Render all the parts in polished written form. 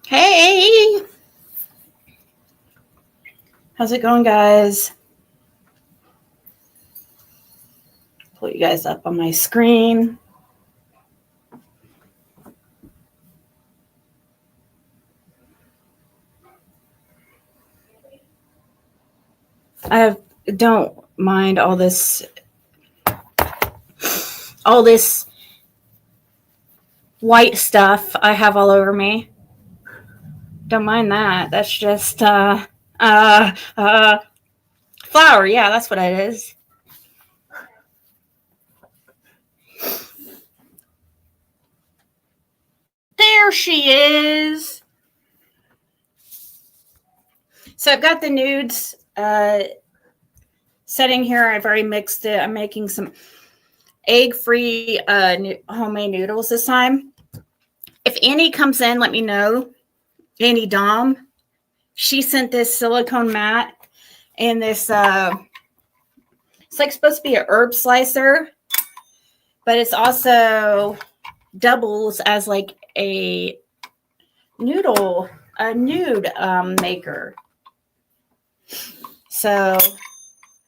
Hey, how's it going, guys? Pull you guys up on my screen. Don't mind all this white stuff I have all over me. Don't mind that. That's just flour. Yeah, that's what it is. There she is. So I've got the nudes setting here. I've already mixed it. I'm making some egg-free homemade noodles this time. If Annie comes in, let me know. Annie Dom. She sent this silicone mat and this it's like supposed to be an herb slicer, but it's also doubles as like a nude maker. So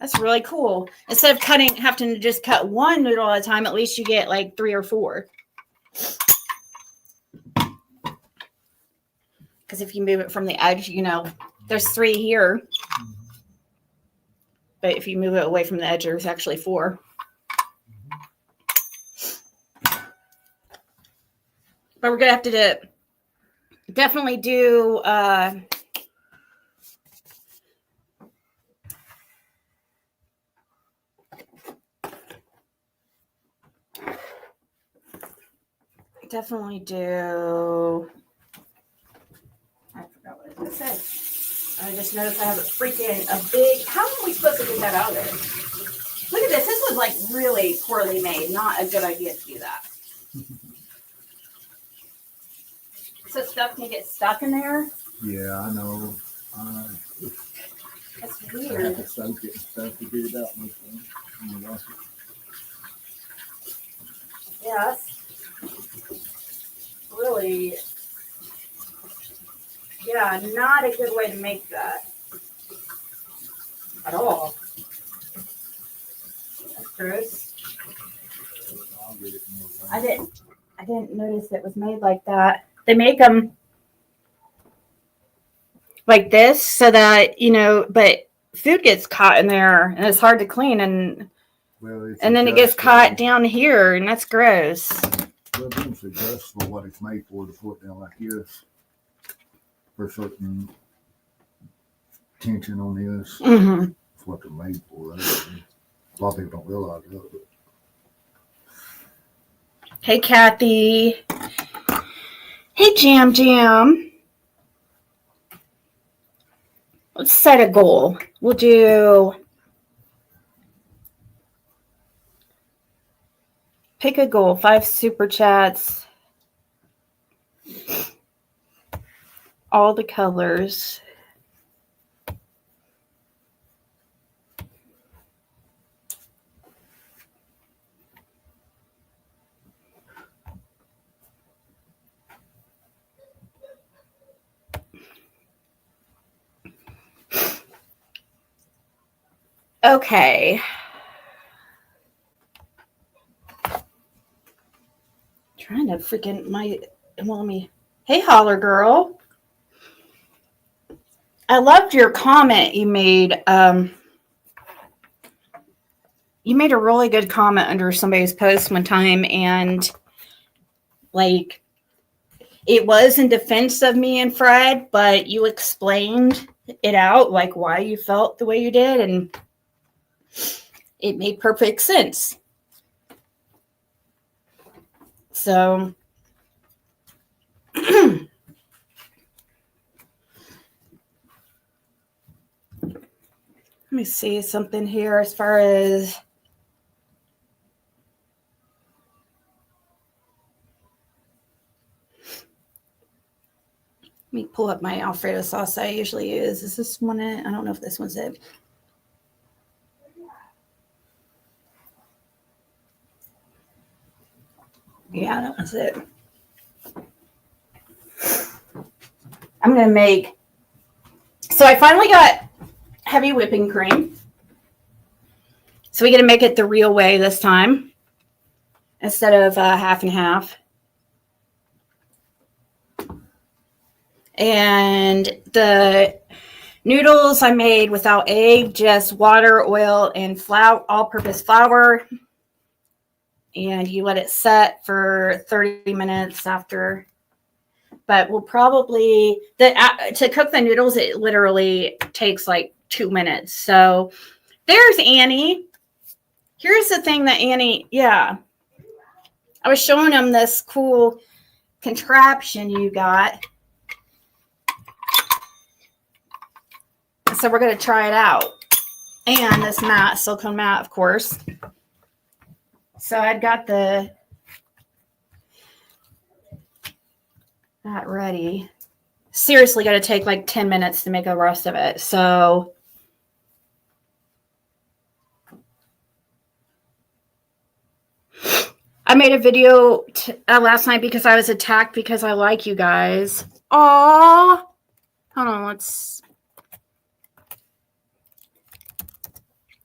that's really cool. Instead of having to just cut one noodle at a time, at least you get like 3 or 4. Because if you move it from the edge, there's 3 here. But if you move it away from the edge, there's actually 4. But we're going to have to definitely do I forgot what I was going to say. I just noticed I have a big, how are we supposed to get that out of there? Look at this. This was like really poorly made. Not a good idea to do that. So stuff can get stuck in there? Yeah, I know. That's weird. I have to soak it and stuff to get it out most of them. Yeah, that's really, not a good way to make that at all. That's gross. I didn't notice it was made like that. They make them like this so that, but food gets caught in there and it's hard to clean and then it gets caught down here and that's gross. Well, it's adjustable what it's made for to put down like this for certain tension on this. Mm-hmm. That's what they're made for. Right? A lot of people don't realize that. But. Hey, Kathy. Hey, Jam Jam. Let's set a goal. We'll do... Pick a goal. 5 super chats. All the colors. Okay. Trying to freaking Hey, Holler Girl. I loved your comment you made. You made a really good comment under somebody's post one time, and like it was in defense of me and Fred, but you explained it out, like why you felt the way you did, and it made perfect sense. So let me see something here as far as let me pull up my Alfredo sauce I usually use. Is this one it? I don't know if this one's it. Yeah, that was it. I'm going to make, so I finally got heavy whipping cream. So we're going to make it the real way this time instead of half and half. And the noodles I made without egg, just water, oil, and flour, all-purpose flour. And you let it set for 30 minutes after. But we'll probably, to cook the noodles, it literally takes like 2 minutes. So there's Annie. Here's the thing that Annie, yeah. I was showing him this cool contraption you got. So we're going to try it out. And this mat, silicone mat, of course. So I've got that ready. Seriously, got to take like 10 minutes to make the rest of it. So I made a video last night because I was attacked because I like you guys. Aww. Hold on, let's.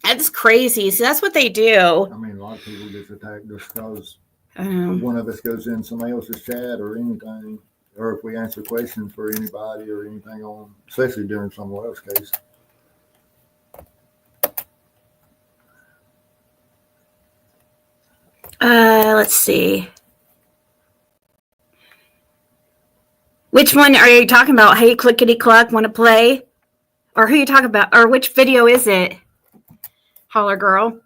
That's crazy. See, that's what they do. I mean, a lot of people get attacked just because one of us goes in somebody else's chat or anything, or if we answer questions for anybody or anything on, especially during someone else's case. Let's see. Which one are you talking about? Hey, clickety cluck, want to play? Or who are you talking about? Or which video is it? Holler girl.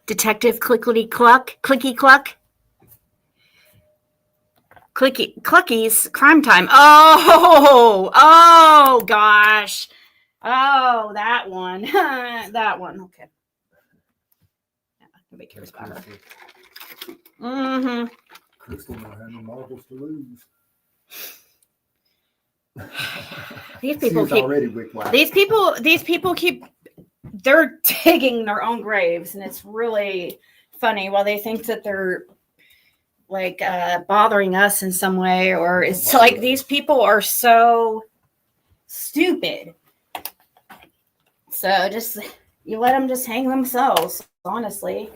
Detective clickety cluck, clicky cluck. Clicky Clucky's crime time. Oh gosh. Oh, that one. That one. Okay. Yeah, nobody cares about her. Mm-hmm. Crystal not having marbles to lose. These people keep already these people keep they're digging their own graves, and it's really funny while they think that they're like bothering us in some way, or it's like these people are so stupid. So just you let them just hang themselves, honestly.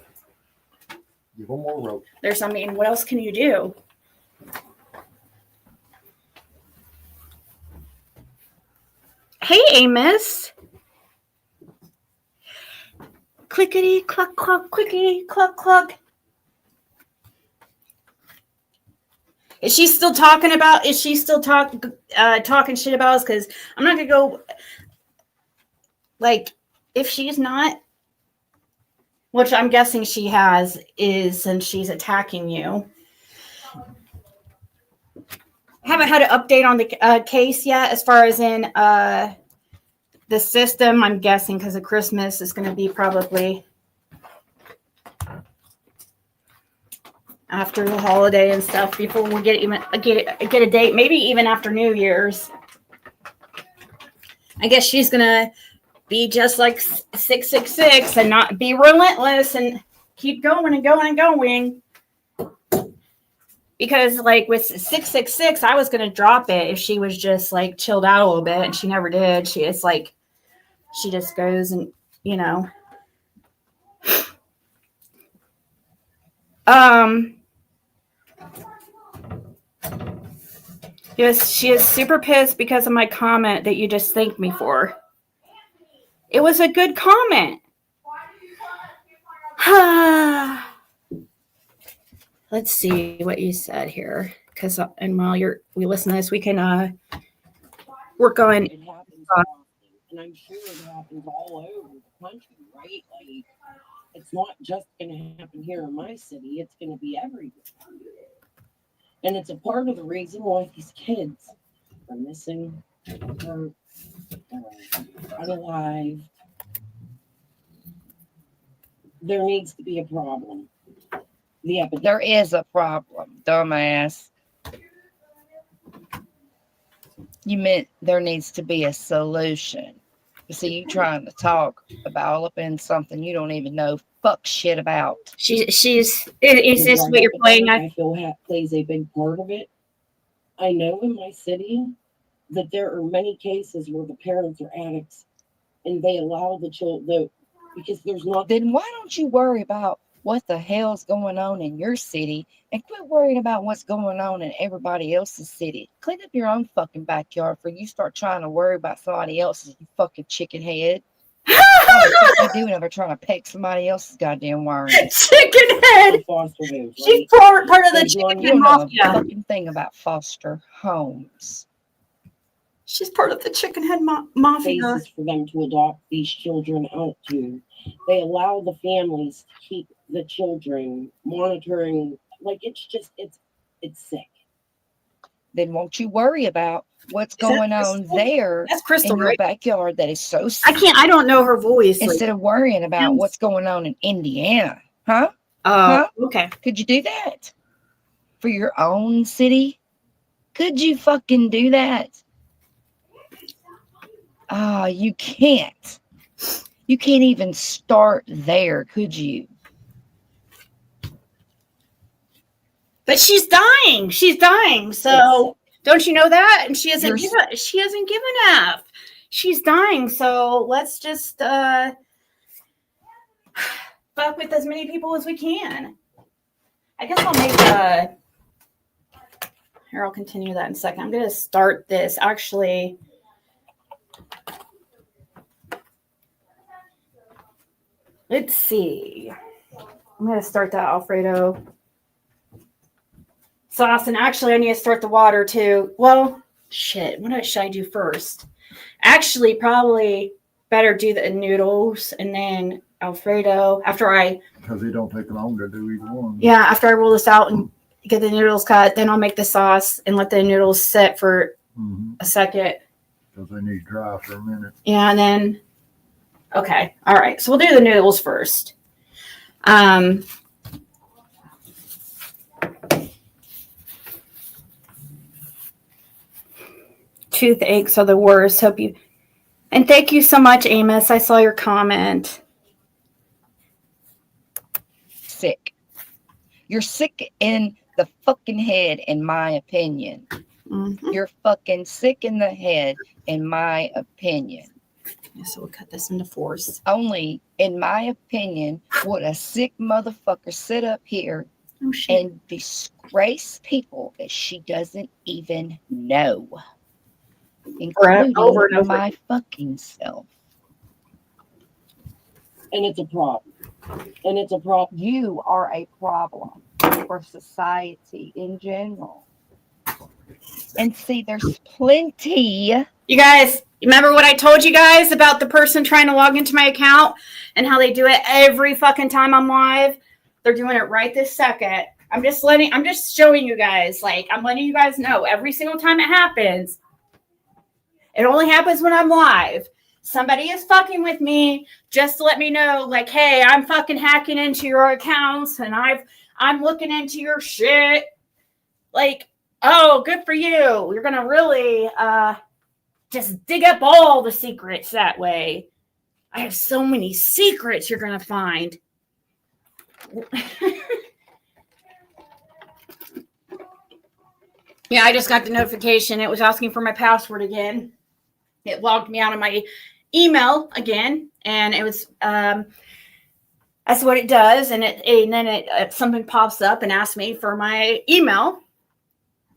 Give them more rope. I mean, what else can you do? Hey, Amos. Clickety cluck cluck, clickety cluck cluck. Is she still talking about? Is she still talking shit about us? Because I'm not gonna go. Like, if she's not, which I'm guessing she is since she's attacking you. Haven't had an update on the case yet, as far as in the system. I'm guessing because of Christmas is going to be probably after the holiday and stuff. Before we get a date, maybe even after New Year's. I guess she's gonna be just like 666 and not be relentless and keep going and going and going. Because like with 666, I was gonna drop it if she was just like chilled out a little bit, and she never did. She just goes and yes, she is super pissed because of my comment that you just thanked me for. It was a good comment. Let's see what you said here, and while we listen to this, we can work on. It happens often, and I'm sure it happens all over the country, right? Like, it's not just going to happen here in my city; it's going to be everywhere. And it's a part of the reason why these kids are missing, or unalive. There needs to be a problem. There is a problem, dumbass. You meant there needs to be a solution. See, you trying to talk about all up in something you don't even know fuck shit about. Is this what you're playing? I feel plays a big part of it. I know in my city that there are many cases where the parents are addicts and they allow the children, because there's not. Then why don't you worry about what the hell's going on in your city and quit worrying about what's going on in everybody else's city? Clean up your own fucking backyard before you start trying to worry about somebody else's, you fucking chicken head. How the fuck you doing ever trying to peck somebody else's goddamn wiring? Chicken head. She's part of the chicken head mafia. Fucking thing about foster homes. She's part of the chicken head mafia. Places for them to adopt these children out to. They allow the families to keep the children monitoring. Like it's sick. Then won't you worry about what's going on there that's Crystal, in your right? backyard that is so sick? I don't know her voice. Instead of worrying about what's going on in Indiana. Huh? Okay. Could you do that for your own city? Could you fucking do that? You can't. You can't even start there, could you? But she's dying. She's dying. So don't you know that? And she hasn't given up. She's dying. So let's just fuck with as many people as we can. I guess I'll make here, I'll continue that in a second. I'm gonna start this actually. Let's see. I'm going to start that Alfredo sauce. And actually, I need to start the water too. Well, shit. What should I do first? Actually, probably better do the noodles and then Alfredo because they don't take long to do either one. Yeah, after I roll this out and get the noodles cut, then I'll make the sauce and let the noodles sit for a second. Because they need dry for a minute. Yeah, and then okay. All right. So we'll do the noodles first. Toothaches are the worst. And thank you so much, Amos. I saw your comment. Sick. You're sick in the fucking head, in my opinion. Mm-hmm. You're fucking sick in the head, in my opinion. So we'll cut this into fours. Only, in my opinion, would a sick motherfucker sit up here and disgrace people that she doesn't even know, including over my fucking self. And it's a problem. You are a problem for society in general. And see, there's plenty. You guys, remember what I told you guys about the person trying to log into my account and how they do it every fucking time I'm live? They're doing it right this second. I'm just showing you guys, like, I'm letting you guys know every single time it happens. It only happens when I'm live. Somebody is fucking with me just to let me know, like, hey, I'm fucking hacking into your accounts and I'm looking into your shit. Like, oh, good for you. You're gonna really just dig up all the secrets that way. I have so many secrets you're gonna find. Yeah, I just got the notification. It was asking for my password again. It logged me out of my email again, and it was that's what it does. And then something pops up and asks me for my email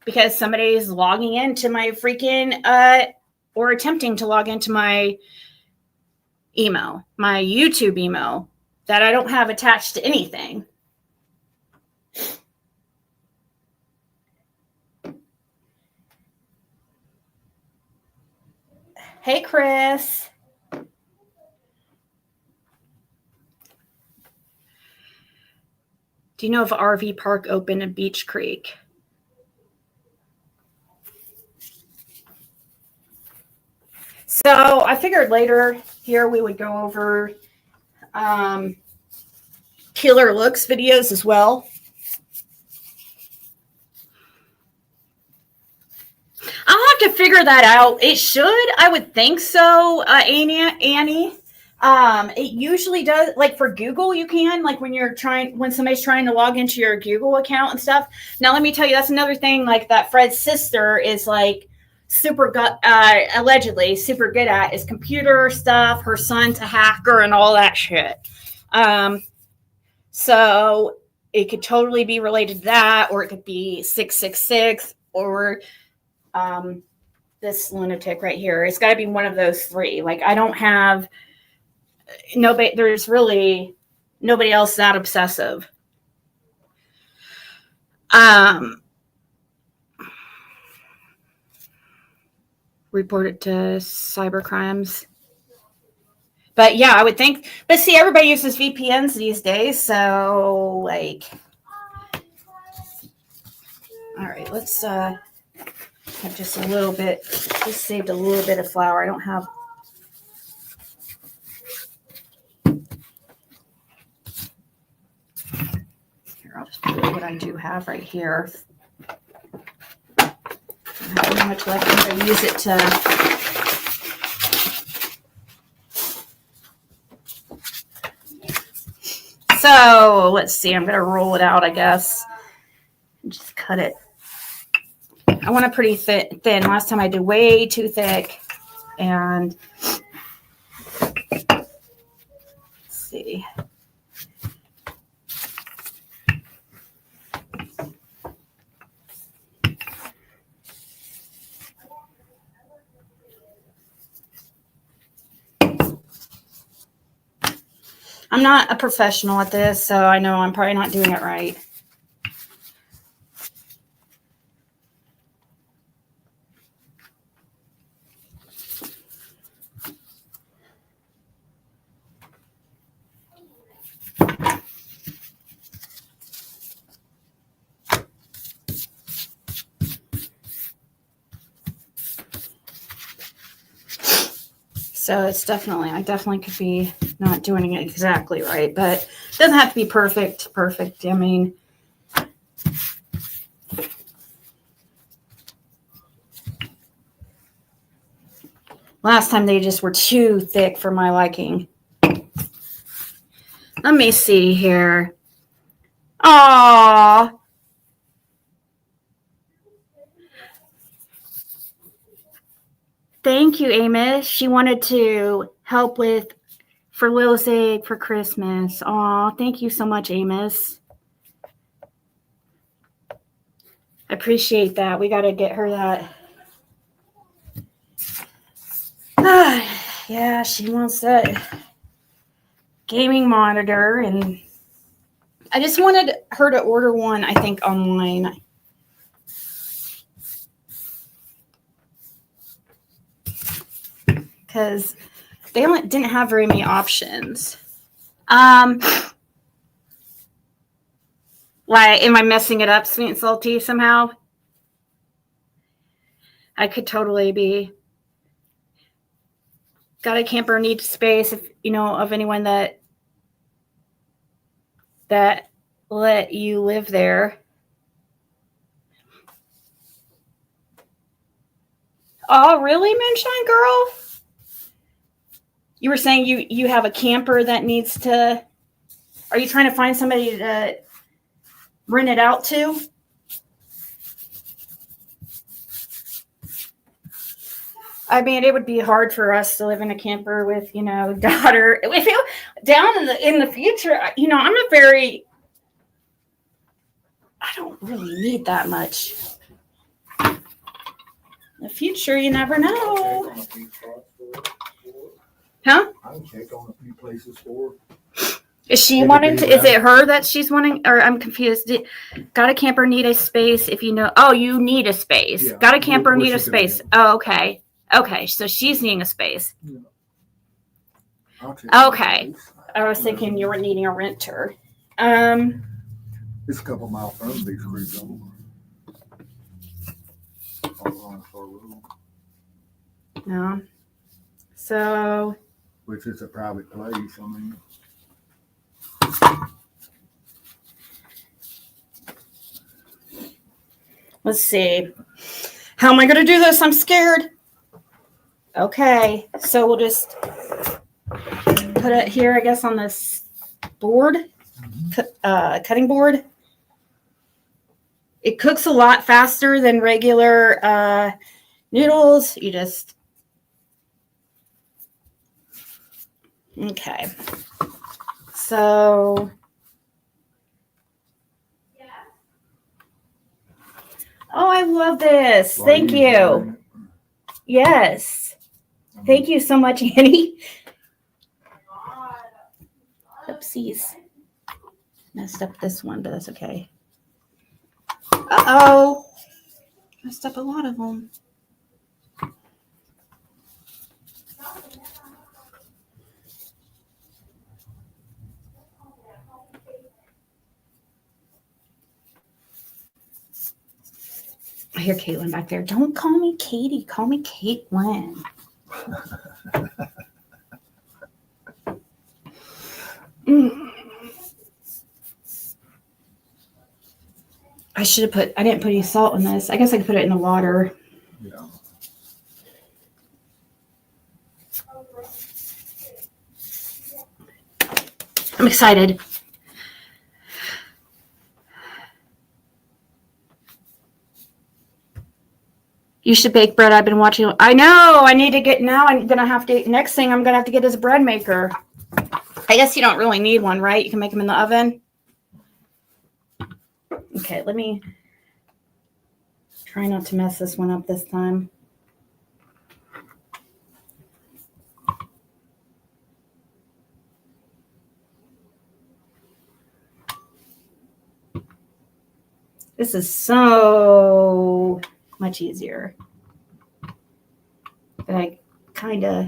because somebody is logging into my freaking or attempting to log into my email, my YouTube email that I don't have attached to anything. Hey, Chris. Do you know if RV park open in Beach Creek? So I figured later here we would go over killer looks videos as well. I'll have to figure that out. It should. I would think so, Annie. It usually does. Like for Google, you can, like when somebody's trying to log into your Google account and stuff. Now, let me tell you, that's another thing. Like that Fred's sister is like allegedly super good at is computer stuff. Her son's a hacker and all that shit. So it could totally be related to that, or it could be 666, or this lunatic right here. It's got to be one of those three. Like I don't have nobody. There's really nobody else that obsessive. Report it to cybercrimes. But yeah, I would think. But see, everybody uses VPNs these days, so like, all right, let's have just a little bit. Just saved a little bit of flour. I don't have. Here, I'll just put what I do have right here. I don't have much left. I'm going to use it to. So let's see. I'm going to roll it out, I guess. And just cut it. I want it pretty thin. Last time I did way too thick. And let's see. I'm not a professional at this, so I know I'm probably not doing it right. So it's definitely, I definitely could be not doing it exactly right, but it doesn't have to be perfect. I mean, last time they just were too thick for my liking. Let me see here. Aww. Thank you, Amos. She wanted to help for Lil's egg for Christmas. Aw, thank you so much, Amos. I appreciate that. We got to get her that. Yeah, she wants that gaming monitor, and I just wanted her to order one, I think, online. Because they didn't have very many options. Why am I messing it up, sweet and salty, somehow? I could totally be. Got a camper, need space, if you know of anyone that let you live there. Oh, really, Moonshine Girl? You were saying you have a camper that needs to. Are you trying to find somebody to rent it out to? I mean, it would be hard for us to live in a camper with, daughter. If it, down in the future, I'm a very. I don't really need that much. In the future, you never know. Huh? I can check on a few places for her. Is she wanting to? Is it her that she's wanting? Or I'm confused. Got a camper, need a space. If you know, oh, you need a space. Yeah. Got a camper, need a space. Oh, okay. Okay, so she's needing a space. Yeah. Okay. I was thinking you were needing a renter. It's a couple miles from Beach Creek. No. So. Which is a private place, I mean. Let's see. How am I going to do this? I'm scared. Okay, so we'll just put it here, I guess, on this board, cutting board. It cooks a lot faster than regular noodles. You just, okay. So, oh, I love this. Thank you. Yes. Thank you so much, Annie. Oopsies. Messed up this one, but that's okay. Uh-oh. Messed up a lot of them. I hear Caitlin back there. Don't call me Katie. Call me Caitlin. I should have put, I didn't put any salt in this. I guess I could put it in the water. Yeah. I'm excited. You should bake bread. I've been watching. I know. I need to get, now I'm going to have to, next thing I'm going to have to get is a bread maker. I guess you don't really need one, right? You can make them in the oven. Okay, let me try not to mess this one up this time. This is so much easier. But I kind of...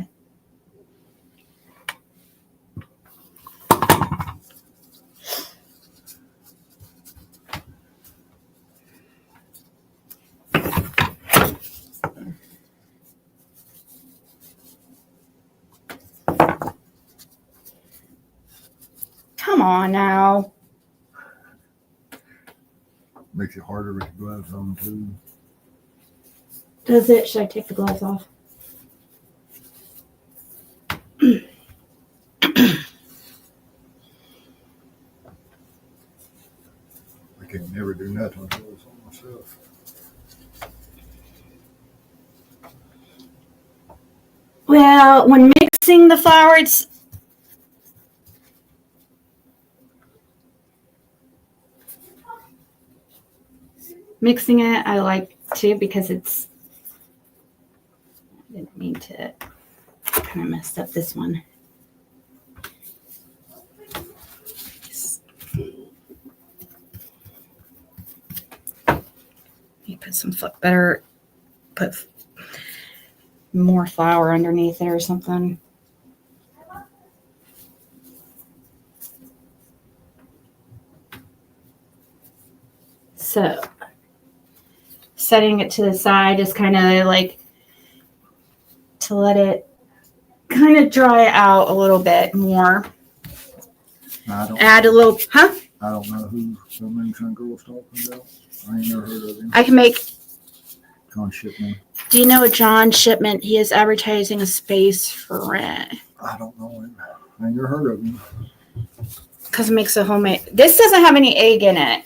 Come on now. Makes it harder with the gloves on too. Does it? Should I take the gloves off? I can never do nothing with gloves on myself. Well, when mixing the flour, it's mixing it. I like to because it's. I didn't mean to. Kind of messed up this one. You put some better. Put more flour underneath it or something. So, setting it to the side is kind of like to let it kind of dry out a little bit more. Add a little, huh? I don't know who some girl's talking about. I ain't never heard of him. I can make. John Shipman. Do you know a John Shipman? He is advertising a space for rent. I don't know him. I ain't never heard of him. Because it makes a homemade. This doesn't have any egg in it.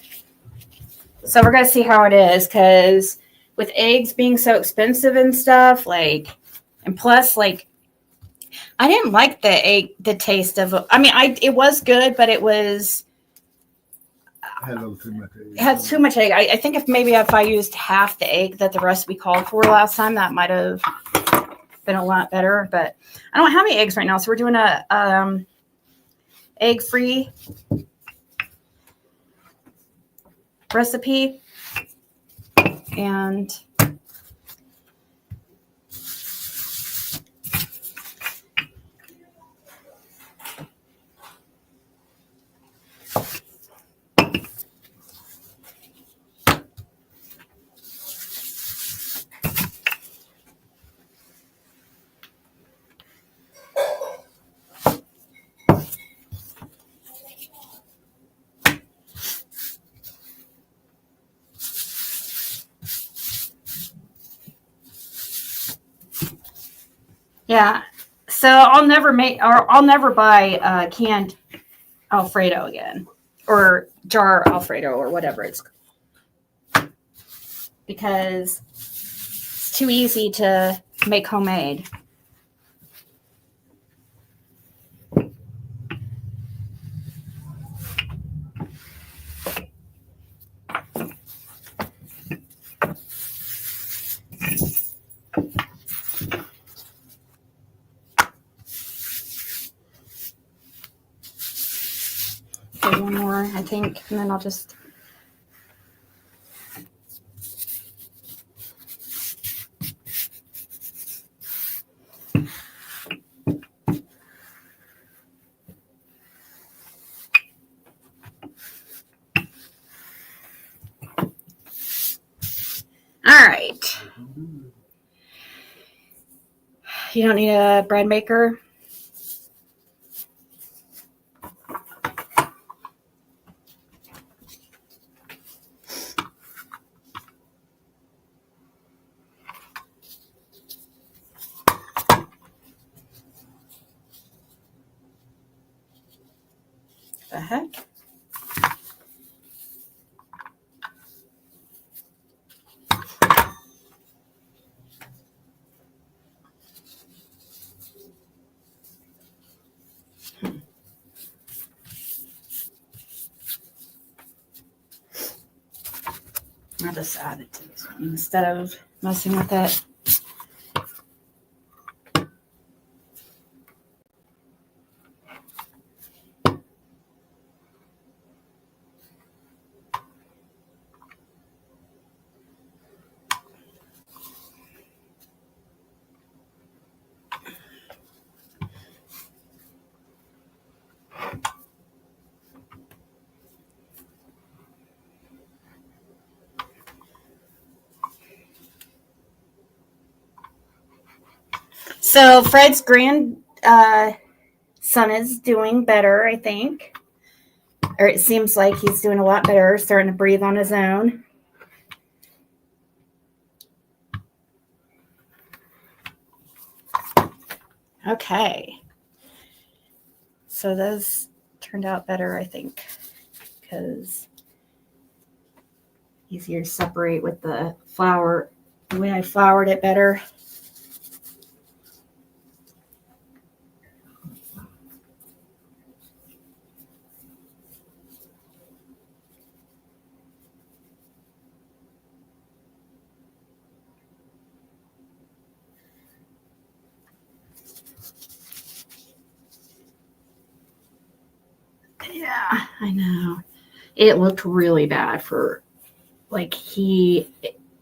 So we're going to see how it is. Because with eggs being so expensive and stuff, like, and plus, like, I didn't like the taste of it. I mean, it was good, but it was. Had a little too much egg. It had too much egg. I think if I used half the egg that the recipe called for last time, that might have been a lot better. But I don't have any eggs right now, so we're doing a egg-free recipe. And Yeah. So I'll never buy canned Alfredo again, or jar Alfredo, or whatever it's, because it's too easy to make homemade. Okay, one more, I think, and then I'll just. All right. You don't need a bread maker. The heck? I'll just add it to this one instead of messing with it. So Fred's grand son is doing better, I think. Or it seems like he's doing a lot better, starting to breathe on his own. Okay. So those turned out better, I think, because easier to separate with the flour. The way I floured it better. Yeah, I know. It looked really bad for, like, it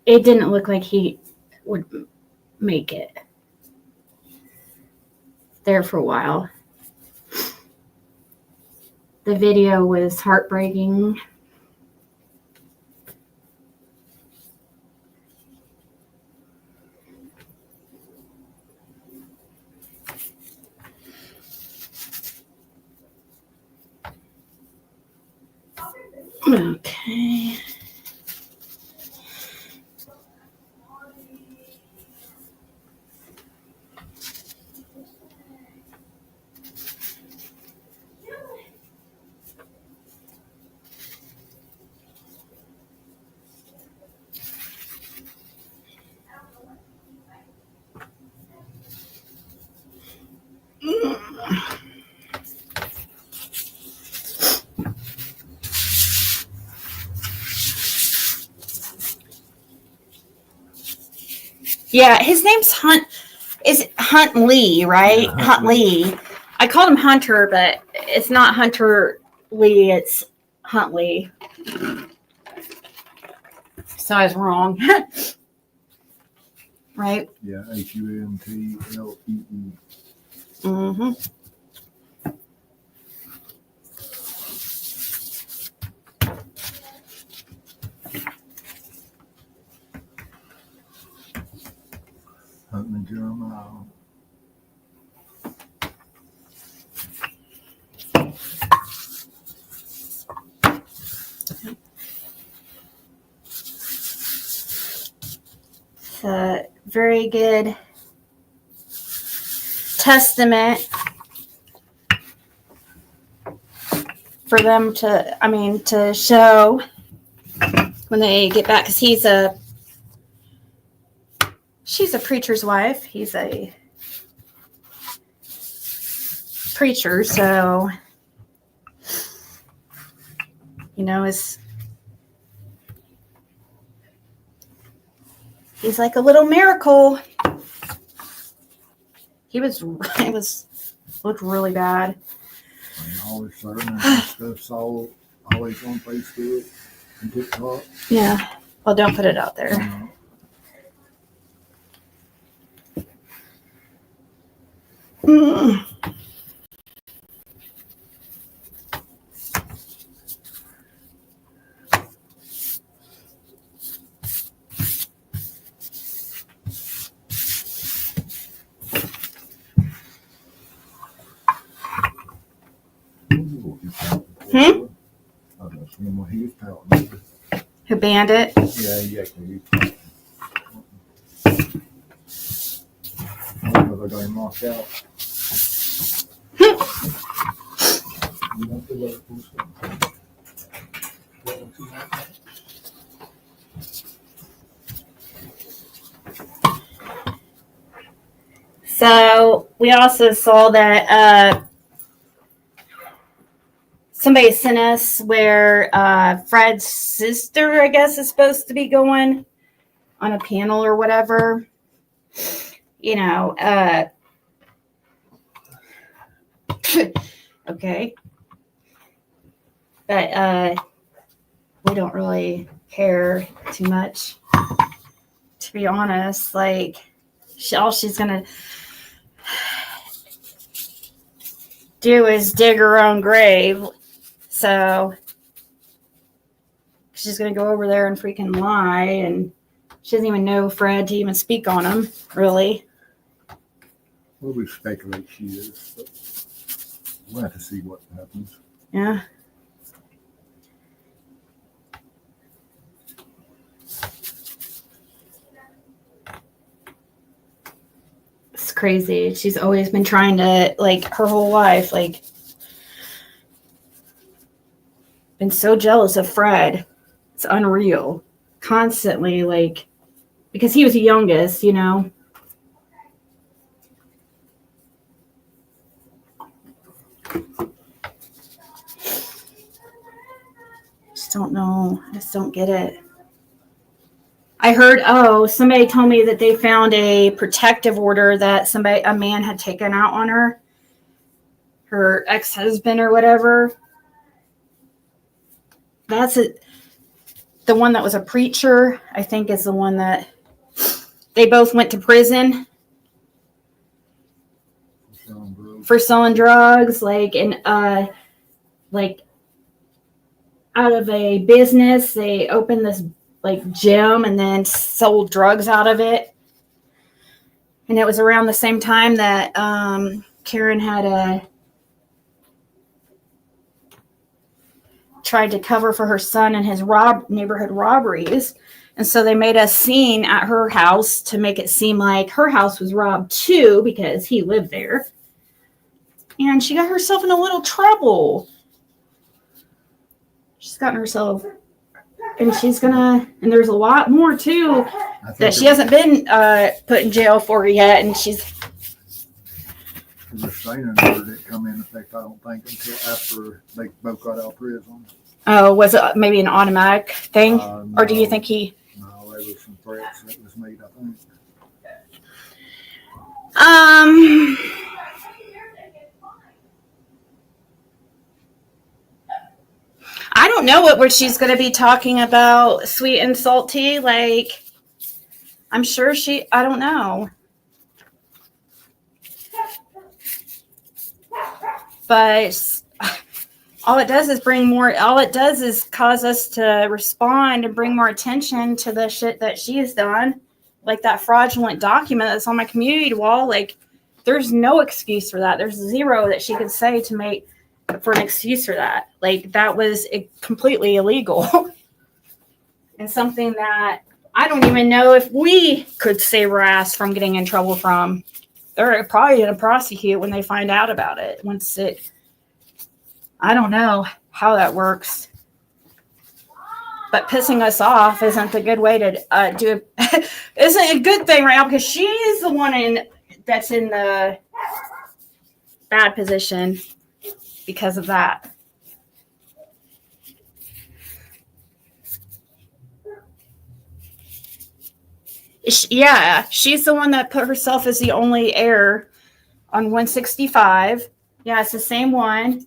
didn't look like he would make it there for a while. The video was heartbreaking. Okay. Yeah, his name's Hunt. Is it Hunt Lee, right? Yeah, Hunt Lee. I called him Hunter, but it's not Hunter Lee. It's Hunt Lee. So I was wrong. Right? Yeah, Huntle. Mm-hmm. Hunting Jeremiah. Very good testament for them to show when they get back, because she's a preacher's wife. He's a preacher, so he's like a little miracle. Looked really bad. And all his sermons and stuff's always on Facebook and TikTok. Yeah. Well, don't put it out there. Mm. Who banned it? Yeah, exactly. I don't know if I got him locked out. So we also saw that somebody sent us where Fred's sister, I guess, is supposed to be going on a panel or whatever. Okay. But we don't really care too much, to be honest. Like, all she's going to do is dig her own grave. So she's going to go over there and freaking lie, and she doesn't even know Fred to even speak on him, really. Well, we speculate she is, but we'll have to see what happens. Yeah. It's crazy. She's always been trying to, like, her whole life, like, been so jealous of Fred. It's unreal. Constantly, like, because he was the youngest, Just don't know. I just don't get it. I heard, somebody told me that they found a protective order that a man had taken out on her ex-husband or whatever. That's it. The one that was a preacher, I think, is the one that they both went to prison for selling drugs, like, and like, out of a business, they opened this, like, gym and then sold drugs out of it. And it was around the same time that Karen had tried to cover for her son and his neighborhood robberies. And so they made a scene at her house to make it seem like her house was robbed too, because he lived there. And she got herself in a little trouble. She's gotten herself, and and there's a lot more too that she hasn't been put in jail for yet. And she's. The restraining order didn't come in effect, I don't think, until after they both got out of prison. Oh, was it maybe an automatic thing? No, or do you think he? No, there was some threats that was made, I think. I don't know what she's going to be talking about, sweet and salty. Like, I'm sure I don't know. But all it does is cause us to respond and bring more attention to the shit that she's done. Like that fraudulent document that's on my community wall. Like, there's no excuse for that. There's zero that she could say to make for an excuse for that. Like, that was completely illegal. And something that I don't even know if we could save our ass from getting in trouble from. they're probably going to prosecute when they find out about it. I don't know how that works. But pissing us off isn't a good way to do it. Isn't a good thing right now because she is the one that's in the bad position because of that. Yeah, she's the one that put herself as the only heir on 165. Yeah, it's the same one.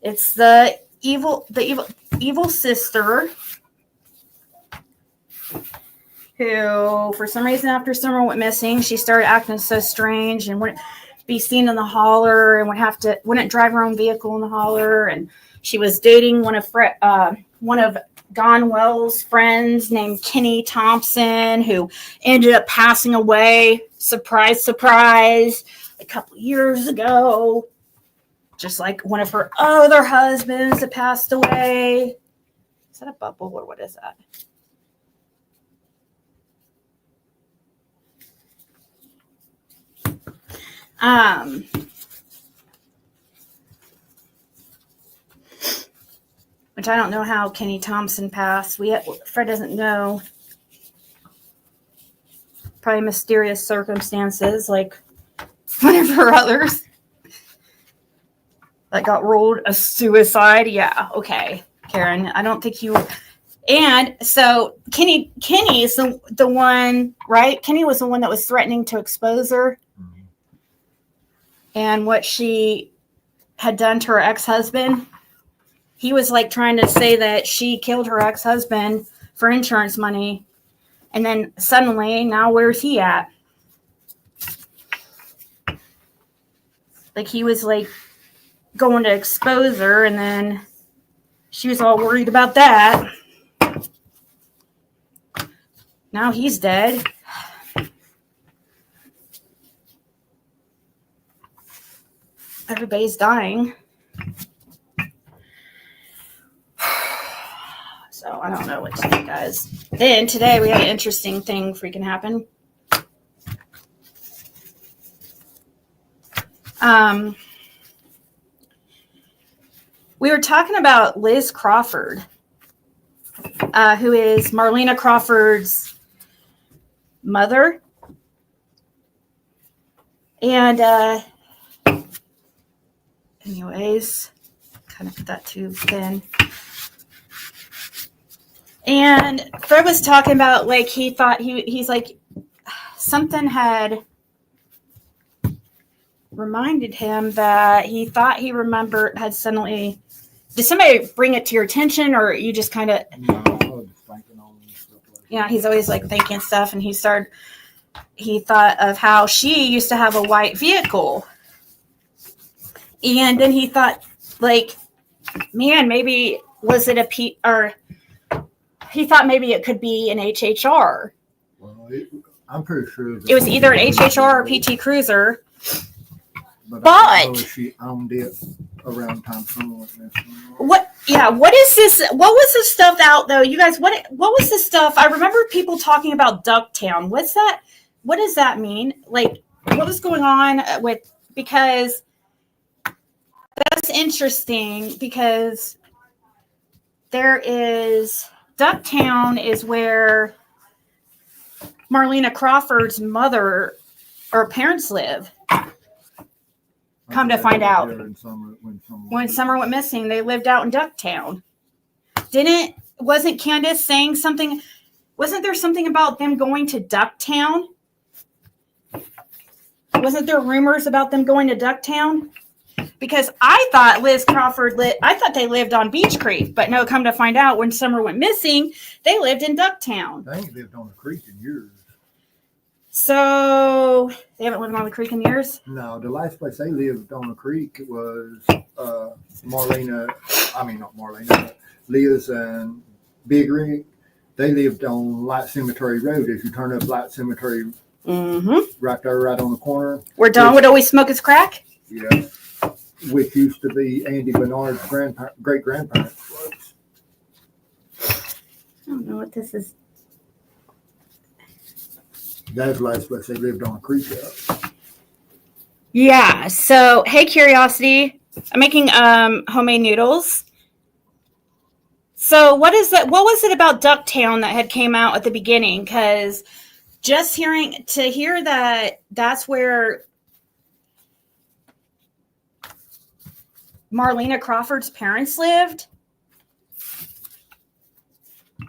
It's the evil sister who, for some reason, after Summer went missing, she started acting so strange and wouldn't be seen in the holler and wouldn't drive her own vehicle in the holler. And she was dating one of Don Wells' friends named Kenny Thompson, who ended up passing away. Surprise, surprise, a couple years ago. Just like one of her other husbands that passed away. Is that a bubble or what is that? Which I don't know how Kenny Thompson passed. Fred doesn't know. Probably mysterious circumstances, like one of her others that got ruled a suicide. Yeah, okay, Karen. I don't think you. And so Kenny is the one, right? Kenny was the one that was threatening to expose her. Mm-hmm. And what she had done to her ex-husband. He was like trying to say that she killed her ex-husband for insurance money. And then suddenly, now where's he at? Like he was like going to expose her, and then she was all worried about that. Now he's dead. Everybody's dying. So I don't know what to do, guys. Then today we had an interesting thing freaking happen. We were talking about Liz Crawford, who is Marlena Crawford's mother. And anyways, kind of put that too thin. And Fred was talking about, like, he thought he's like, something had reminded him that he thought he remembered, had suddenly, did somebody bring it to your attention, or you just kind of, No, I was thinking on stuff like yeah, he's always like thinking stuff, and he thought of how she used to have a white vehicle. And then he thought, like, man, maybe was it he thought maybe it could be an HHR. Well, I'm pretty sure it was either an HHR or PT Cruiser. But she owned it around time someone was missing. What? Yeah. What is this? What was the stuff out though? You guys, what was the stuff? I remember people talking about Ducktown. What's that? What does that mean? Like, what was going on with? Because that's interesting. Because there is. Ducktown is where Marlena Crawford's mother or parents live. Come to find out. When Summer went missing, they lived out in Ducktown. Wasn't Candace saying something? Wasn't there something about them going to Ducktown? Wasn't there rumors about them going to Ducktown? Because I thought Liz Crawford I thought they lived on Beach Creek, but no, come to find out when Summer went missing, they lived in Ducktown. They ain't lived on the creek in years. So they haven't lived on the creek in years? No, the last place they lived on the creek was but Liz and Big Rick. They lived on Light Cemetery Road. If you turn up Light Cemetery, right there, right on the corner. Where Don would always smoke his crack? Yeah. Which used to be Andy Bernard's great-grandparents' place. I don't know what this is. That's the last place they lived on a creek out. Yeah. So, hey, Curiosity. I'm making homemade noodles. So, what is that? What was it about Ducktown that had came out at the beginning? Because just hear that that's where Marlena Crawford's parents lived.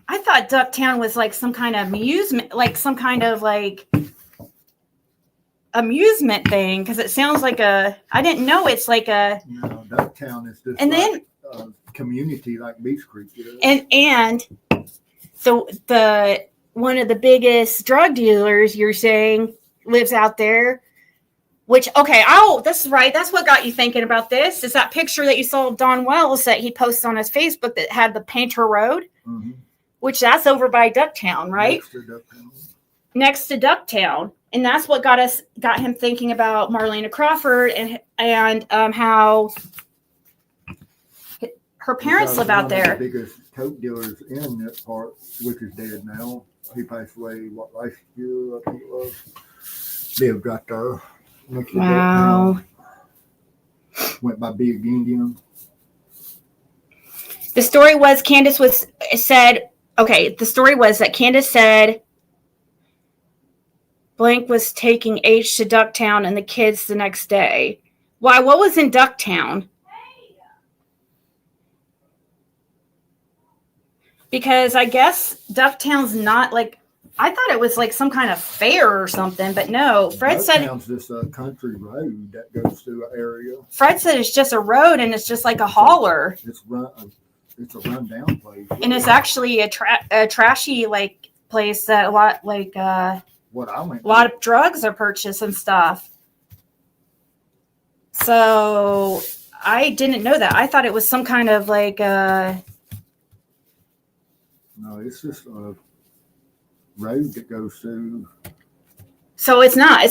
I thought Ducktown was like some kind of amusement, amusement thing, because it sounds like I didn't know it's like a. No, Ducktown is just and like then a community like Beach Creek is. and so the one of the biggest drug dealers you're saying lives out there. Which, okay, that's right. That's what got you thinking about this. Is that picture that you saw of Don Wells that he posted on his Facebook that had the Painter Road, which that's over by Ducktown, right? Next to Ducktown, and that's what got him thinking about Marlena Crawford and how her parents live out there. The biggest coke dealers in that part, which is dead now. He passed away last year, I think it was. Lived right there. Wow. Went by Big Indian. The story was that Candace said blank was taking H to Ducktown and the kids the next day. Why? What was in Ducktown? Because I guess Ducktown's not like, I thought it was like some kind of fair or something, but no. Fred said Ducktown's just a country road that goes through an area. Fred said it's just a road and it's just like a hauler. It's a rundown place. And it's actually a trashy like place that a lot like a lot of drugs are purchased and stuff. So I didn't know that. I thought it was some kind of like No, it's just a road that goes through. So it's not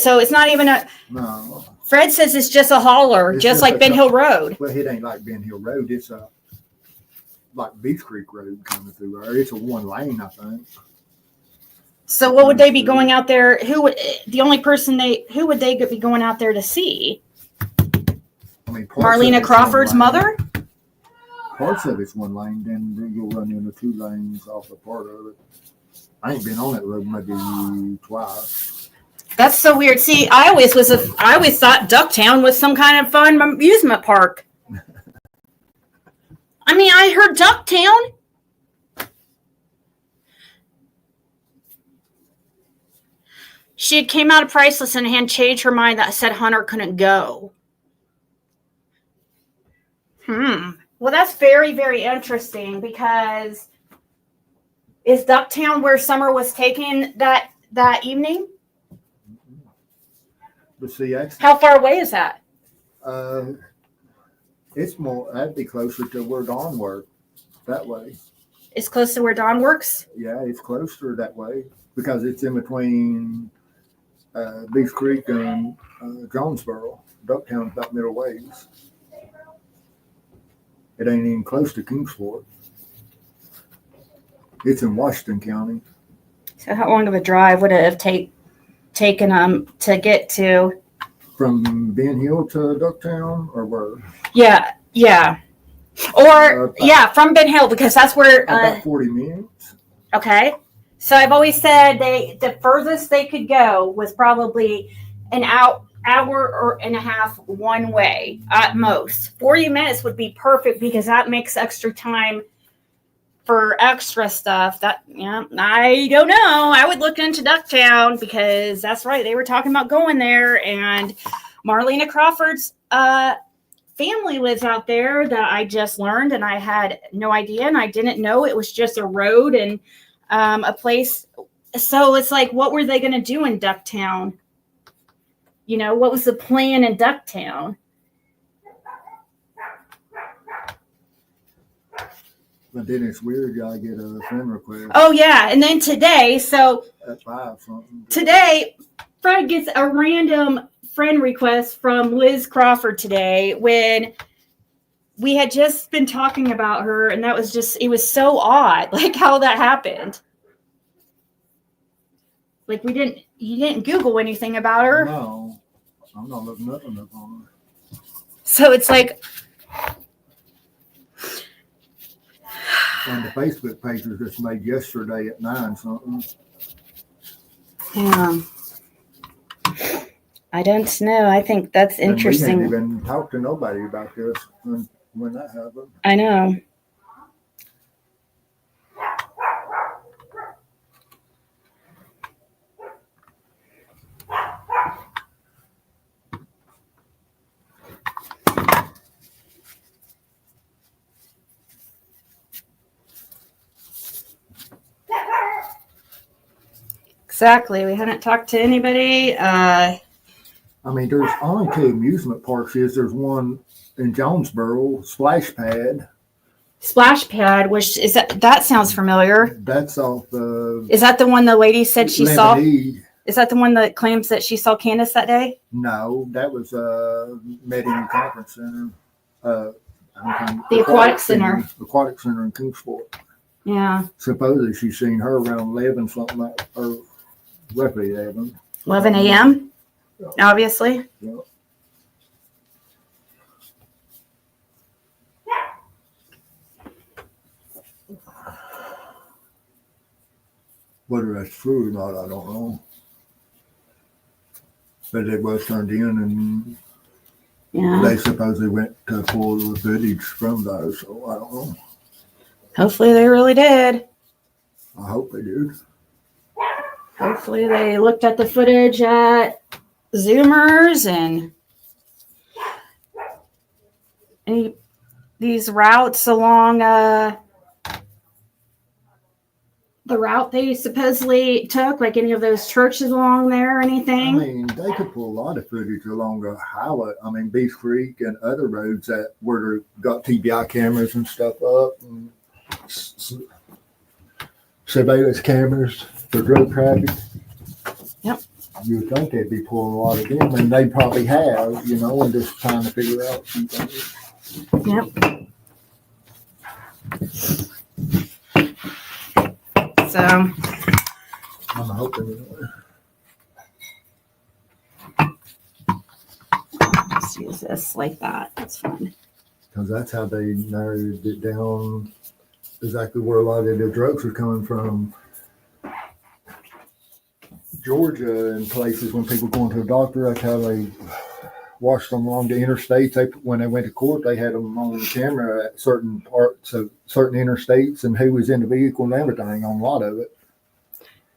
even a. No. Fred says it's just a hauler, just like Ben Hill Road. Well, it ain't like Ben Hill Road. It's like Beach Creek Road coming through there. It's a one lane, I think. So what would they be going out there? Who would they be going out there to see? I mean, Marlena Crawford's mother? Parts of it's one lane, then you'll run into two lanes off a part of it. I ain't been on that road maybe twice. That's so weird. See, I always thought Ducktown was some kind of fun amusement park. I mean, I heard Ducktown. She had came out of Priceless and had changed her mind that said Hunter couldn't go. Well, that's very, very interesting because is Ducktown where Summer was taken that evening? But see, how far away is that? It's more. That'd be closer to where Dawn worked. That way. It's close to where Dawn works. Yeah, it's closer that way because it's in between Beach Creek and Jonesboro. Ducktown's about middle ways. It ain't even close to Kingsport. It's in Washington County. So how long of a drive would it have taken to get to? From Ben Hill to Ducktown or where? Yeah. Or from Ben Hill because that's where about 40 minutes. Okay. So I've always said the furthest they could go was probably an hour or and a half one way at most. 40 minutes would be perfect because that makes extra time for extra stuff. I don't know. I would look into Ducktown because that's right. They were talking about going there, and Marlena Crawford's family lives out there that I just learned, and I had no idea, and I didn't know it was just a road and a place. So it's like, what were they going to do in Ducktown? You know, what was the plan in Ducktown? But then it's weird, you gotta get a friend request. Oh yeah, and then today, at 5 something. Today, Fred gets a random friend request from Liz Crawford today when we had just been talking about her, and that was it was so odd, like how that happened. Like you didn't Google anything about her? No, I'm not looking nothing up on it. So it's like, And the Facebook page was just made yesterday at 9 something. yeah. I don't know. I think that's interesting. And we hadn't even talked to nobody about this when that happened. I know. Exactly. We haven't talked to anybody. I mean, there's only 2 amusement parks. There's one in Jonesboro, Splash Pad. Splash Pad, which is that sounds familiar. That's off Is that the one the lady said she saw? Lebanese. Is that the one that claims that she saw Candace that day? No, that was Meeting Conference Center. The Aquatic Center. Aquatic Center in Kingsport. Yeah. Supposedly she's seen her around 11 something or roughly 11. 11 a.m. Obviously. Yeah. Whether that's true or not, I don't know. But it was turned in, and Yeah. they supposedly went to pull the footage from those, so I don't know. Hopefully they really did. I hope they did. Hopefully they looked at the footage at Zoomers and these routes along the route they supposedly took, like any of those churches along there or anything. I mean, they could pull a lot of footage along the highway. I mean, Beach Creek and other roads that where they got TBI cameras and stuff up, and surveillance cameras for drug traffic. Yep. You would think they'd be pulling a lot of them, and they probably have, you know, and just trying to figure out some things. Yep. So I'm hoping. just use this like that. That's fine. Because that's how they narrowed it down exactly where a lot of the drugs are coming from. Georgia and places when people going to a doctor, that's how they watched them along the interstates. When they went to court, they had them on camera at certain parts of certain interstates and who was in the vehicle and everything on a lot of it.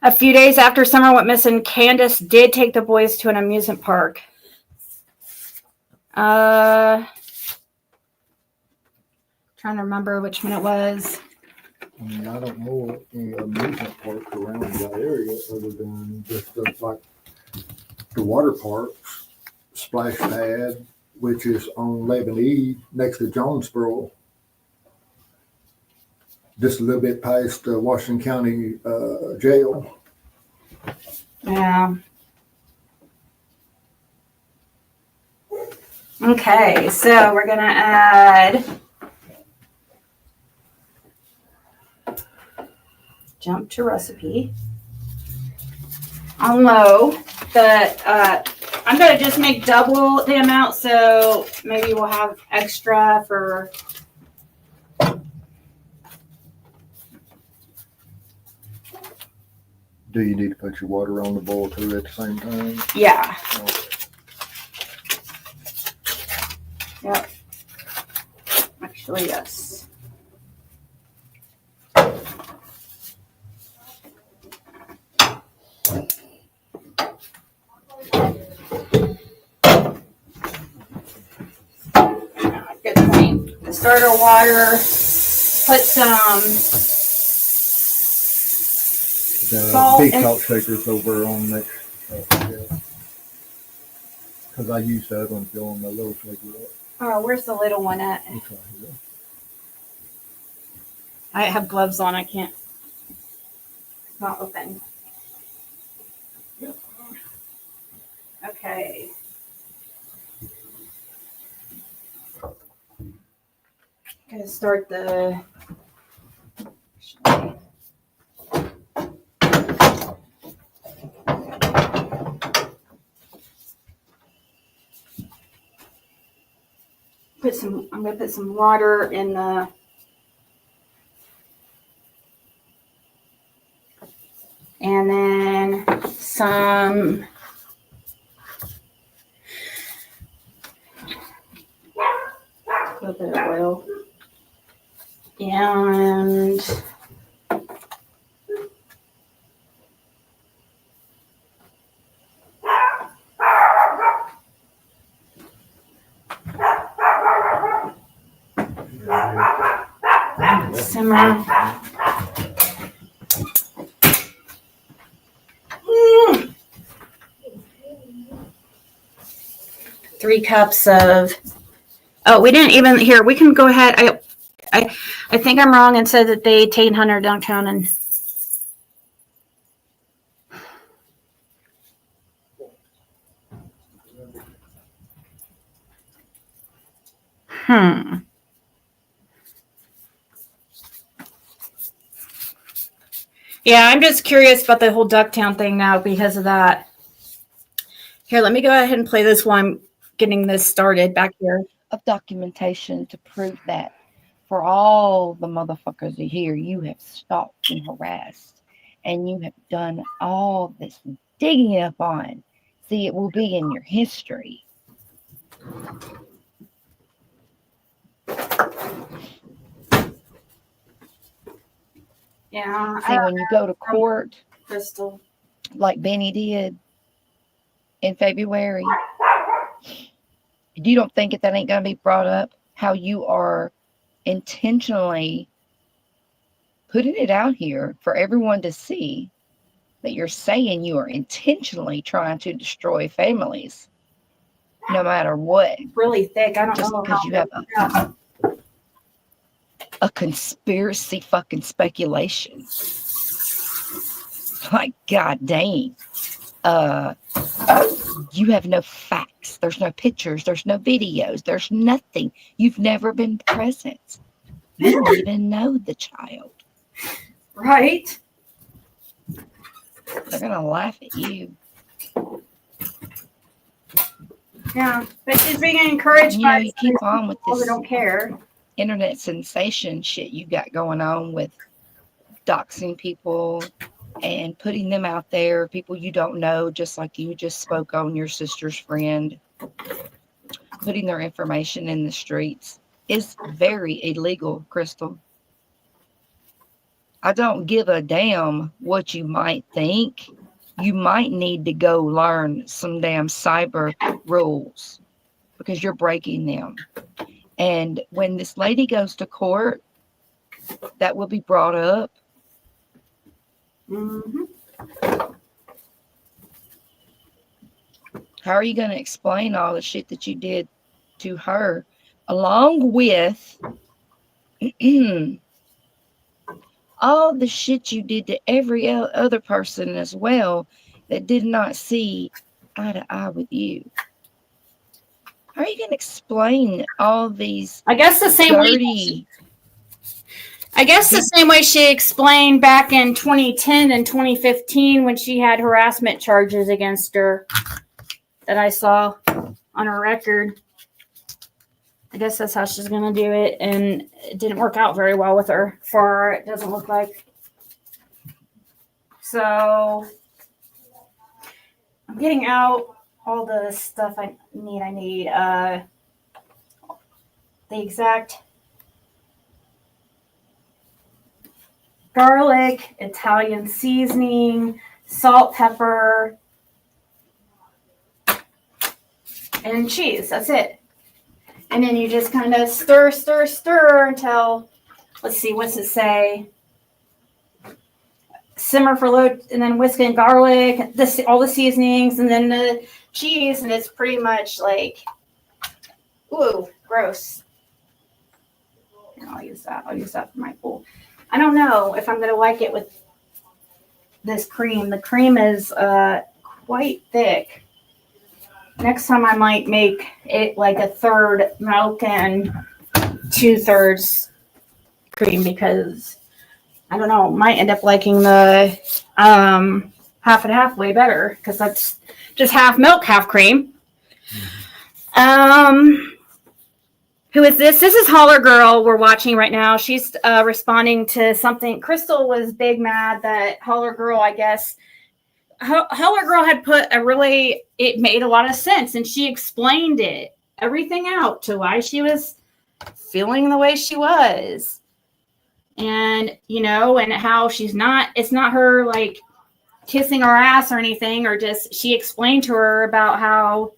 A few days after Summer went missing, Candace did take the boys to an amusement park. Trying to remember which one it was. I mean, I don't know any amusement parks around that area other than just like the water parks, Splash Pad, which is on Lebanese next to Jonesboro. Just a little bit past Washington County jail. Yeah. Okay, so we're gonna add jump to recipe on low. I'm gonna just make double the amount, so maybe we'll have extra for. Do you need to put your water on the boil too at the same time? Yeah. Okay. Yep. Actually, yes. Good point. Starter water. Put some salt big and salt shakers over on next. Because I use that one filling the little shaker up. oh, where's the little one at? Okay, yeah. I have gloves on. I can't. It's not open. Okay. Gonna start the. I'm gonna put some water in the and then some a little bit of oil and simmer. 3 cups of. Oh, we didn't even here. We can go ahead. I think I'm wrong and said that they 1800 downtown and. Yeah, I'm just curious about the whole Ducktown thing now because of that. Here, let me go ahead and play this while I'm getting this started back here. Of documentation to prove that for all the motherfuckers here, you have stalked and harassed, and you have done all this digging up on. See, it will be in your history. Yeah. See, when you go to court, Crystal, like Benny did in February, you don't think that ain't going to be brought up? How you are intentionally putting it out here for everyone to see that you're saying you are intentionally trying to destroy families, no matter what. really thick. I don't Just know because you have a conspiracy fucking speculation. Like, god dang. You have no facts. There's no pictures. There's no videos. There's nothing. You've never been present. You don't even know the child. Right. They're going to laugh at you. Yeah. But she's being encouraged You know, by you keep on with people who this don't care. internet sensation shit you got going on with doxing people and putting them out there, people you don't know, just like you just spoke on your sister's friend, putting their information in the streets is very illegal, Crystal. I don't give a damn what you might think. You might need to go learn some damn cyber rules because you're breaking them. And when this lady goes to court, that will be brought up. Mm-hmm. How are you going to explain all the shit that you did to her, along with all the shit you did to every other person as well that did not see eye to eye with you? How are you going to explain all these I guess the same dirty... the same way she explained back in 2010 and 2015 when she had harassment charges against her that I saw on her record. I guess that's how she's going to do it, and it didn't work out very well with her. For it doesn't look like. So I'm getting out all the stuff I need. The exact garlic, Italian seasoning, salt, pepper, and cheese. That's it. And then you just kind of stir until, let's see, what's it say? Simmer for low, and then whisk in garlic, all the seasonings, and then the cheese, and it's pretty much like, ooh, gross. Here, I'll use that for my pool. I don't know if I'm going to like it with this cream. The cream is quite thick. Next time I might make it like a third milk and 2/3 cream because I don't know, might end up liking the half and half way better because that's just half milk, half cream. Who is this? This is Holler Girl we're watching right now. She's responding to something. Crystal was big mad that Holler Girl, I guess, Holler Girl had put it made a lot of sense, and she explained everything out to why she was feeling the way she was. And, and how it's not her like kissing our ass or anything, or just, she explained to her about how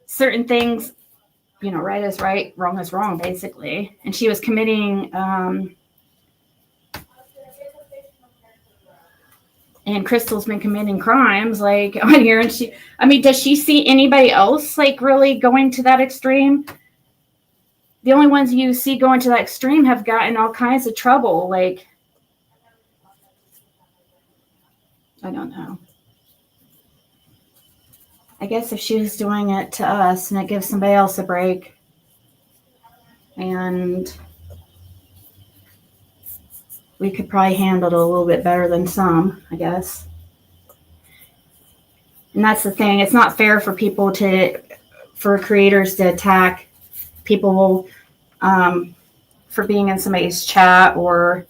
certain things, right is right, wrong is wrong, basically. And she was committing, and Crystal's been committing crimes like on here. And does she see anybody else like really going to that extreme? The only ones you see going to that extreme have gotten all kinds of trouble. Like, I don't know. I guess if she was doing it to us and it gives somebody else a break, and we could probably handle it a little bit better than some, I guess. And that's the thing. It's not fair for for creators to attack people for being in somebody's chat, or,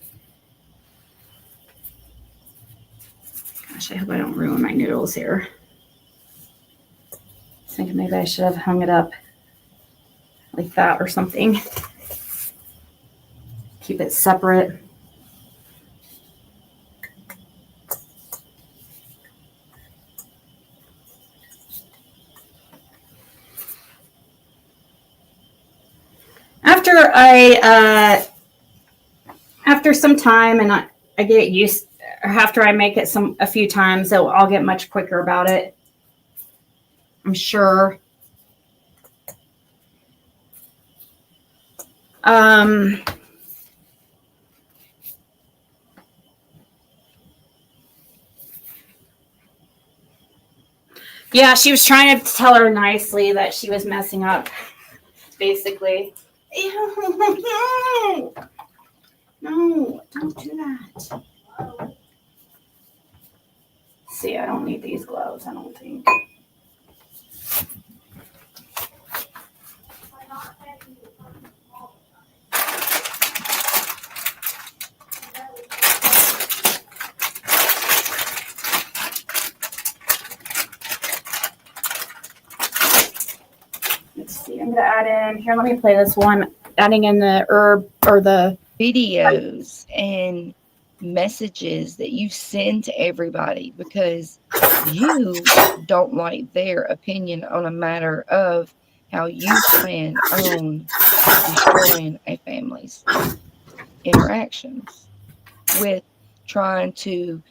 gosh, I hope I don't ruin my noodles here. I was thinking maybe I should have hung it up like that or something. Keep it separate. After some time, and I get used, or after I make it a few times, I'll get much quicker about it, I'm sure. Yeah, she was trying to tell her nicely that she was messing up, basically. No, don't do that. See, I don't need these gloves, I don't think. Let's see, I'm going to add in, here, let me play this one, adding in the herb, or the videos and messages that you send to everybody because you don't like their opinion on a matter of how you plan on destroying a family's interactions with trying to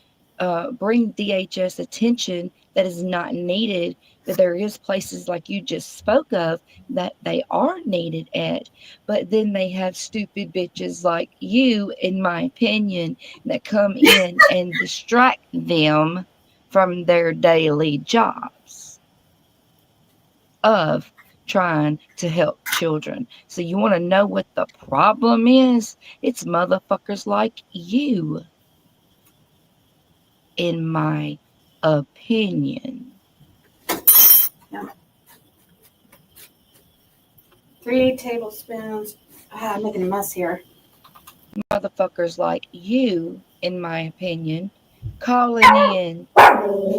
bring DHS attention that is not needed, but there is places like you just spoke of that they are needed at, but then they have stupid bitches like you, in my opinion, that come in and distract them from their daily jobs of trying to help children. So you want to know what the problem is? It's motherfuckers like you, in my opinion. Yeah. 3 tablespoons. I'm making a mess here. Motherfuckers like you, in my opinion, calling in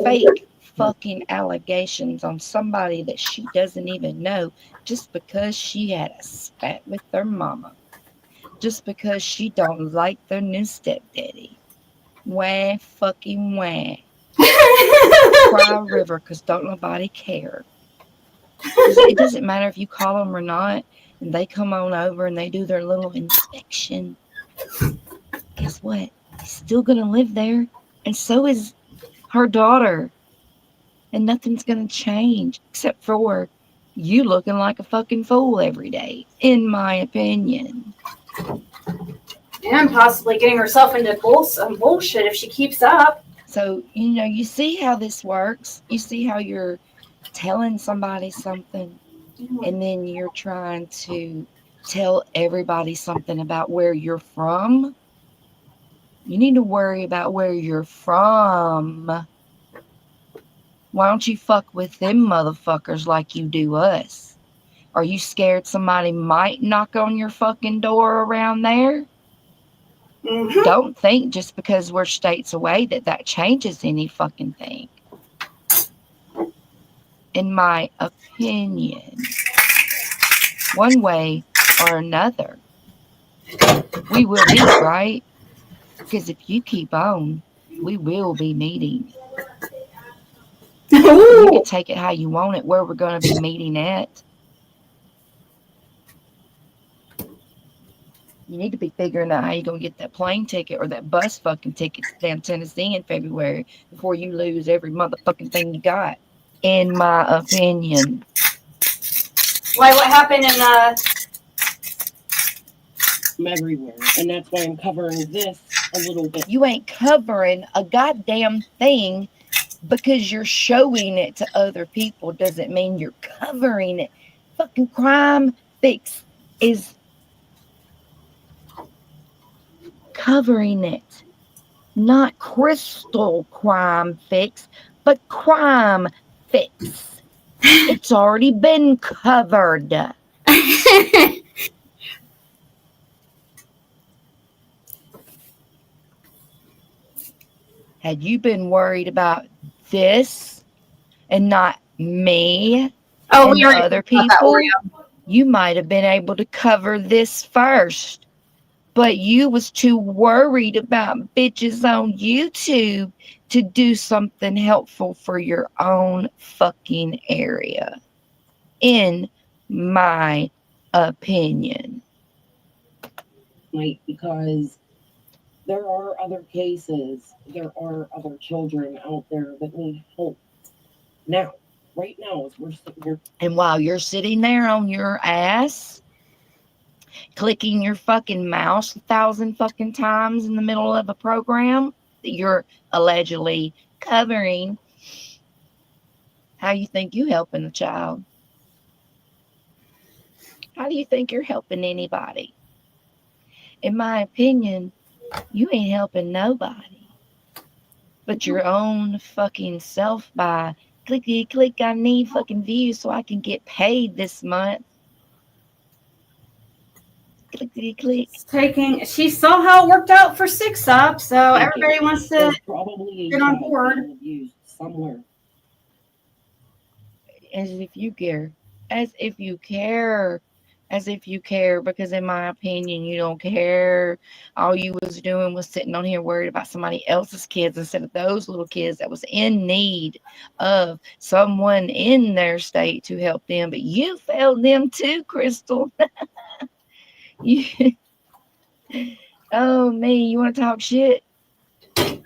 fake fucking allegations on somebody that she doesn't even know just because she had a spat with their mama, just because she don't like their new stepdaddy. Wah fucking wah. Cry river, because don't nobody care. It doesn't matter if you call them or not, and they come on over and they do their little inspection. Guess what? He's still gonna live there, and so is her daughter. And nothing's gonna change except for you looking like a fucking fool every day, in my opinion. And possibly getting herself into some bullshit if she keeps up. So, you see how this works. You see how you're telling somebody something, and then you're trying to tell everybody something about where you're from. You need to worry about where you're from. Why don't you fuck with them motherfuckers like you do us? Are you scared somebody might knock on your fucking door around there? Mm-hmm. Don't think just because we're states away that changes any fucking thing. In my opinion, one way or another, we will meet, right? Because if you keep on, we will be meeting. You can take it how you want it, where we're going to be meeting at. You need to be figuring out how you're going to get that plane ticket or that bus fucking ticket down Tennessee in February before you lose every motherfucking thing you got. In my opinion. Why? What happened in I'm everywhere, and that's why I'm covering this a little bit. You ain't covering a goddamn thing because you're showing it to other people. Doesn't mean you're covering it. Fucking Crime Fix is covering it. Not Crystal Crime Fix, but Crime Fix. It's already been covered. Had you been worried about this and not me and other people, you might have been able to cover this first. But you was too worried about bitches on YouTube to do something helpful for your own fucking area. In my opinion. Like, because there are other cases, there are other children out there that need help now, right now, as we're sitting here. And while you're sitting there on your ass, clicking your fucking mouse 1,000 fucking times in the middle of a program that you're allegedly covering, how you think you helping a child? How do you think you're helping anybody? In my opinion, you ain't helping nobody but your own fucking self by clickety click. I need fucking views so I can get paid this month. Clickety click. She saw how it worked out for Six Up, so everybody wants to get on board. Somewhere. As if you care. As if you care. As if you care, because in my opinion, you don't care. All you was doing was sitting on here worried about somebody else's kids instead of those little kids that was in need of someone in their state to help them. But you failed them too, Crystal. Oh, me, you want to talk shit? Turn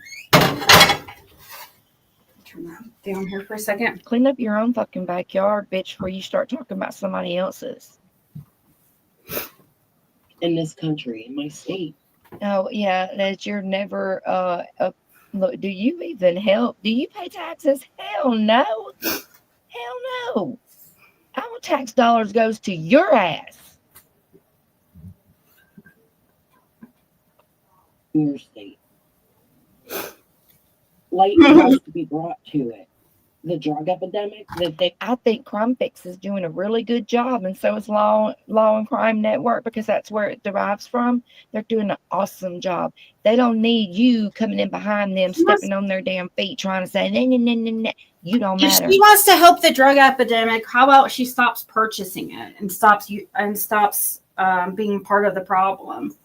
that down here for a second. Clean up your own fucking backyard, bitch, before you start talking about somebody else's. In this country, in my state. Oh, yeah, that you're never, look, do you even help? Do you pay taxes? Hell no. Hell no. Our tax dollars goes to your ass. In your state. Light has to be brought to it. The drug epidemic. I think Crime Fix is doing a really good job, and so is Law and Crime Network, because that's where it derives from. They're doing an awesome job. They don't need you coming in behind them, stepping on their damn feet, trying to say, nah. You don't matter. If she wants to help the drug epidemic, how about she stops purchasing it and stops being part of the problem?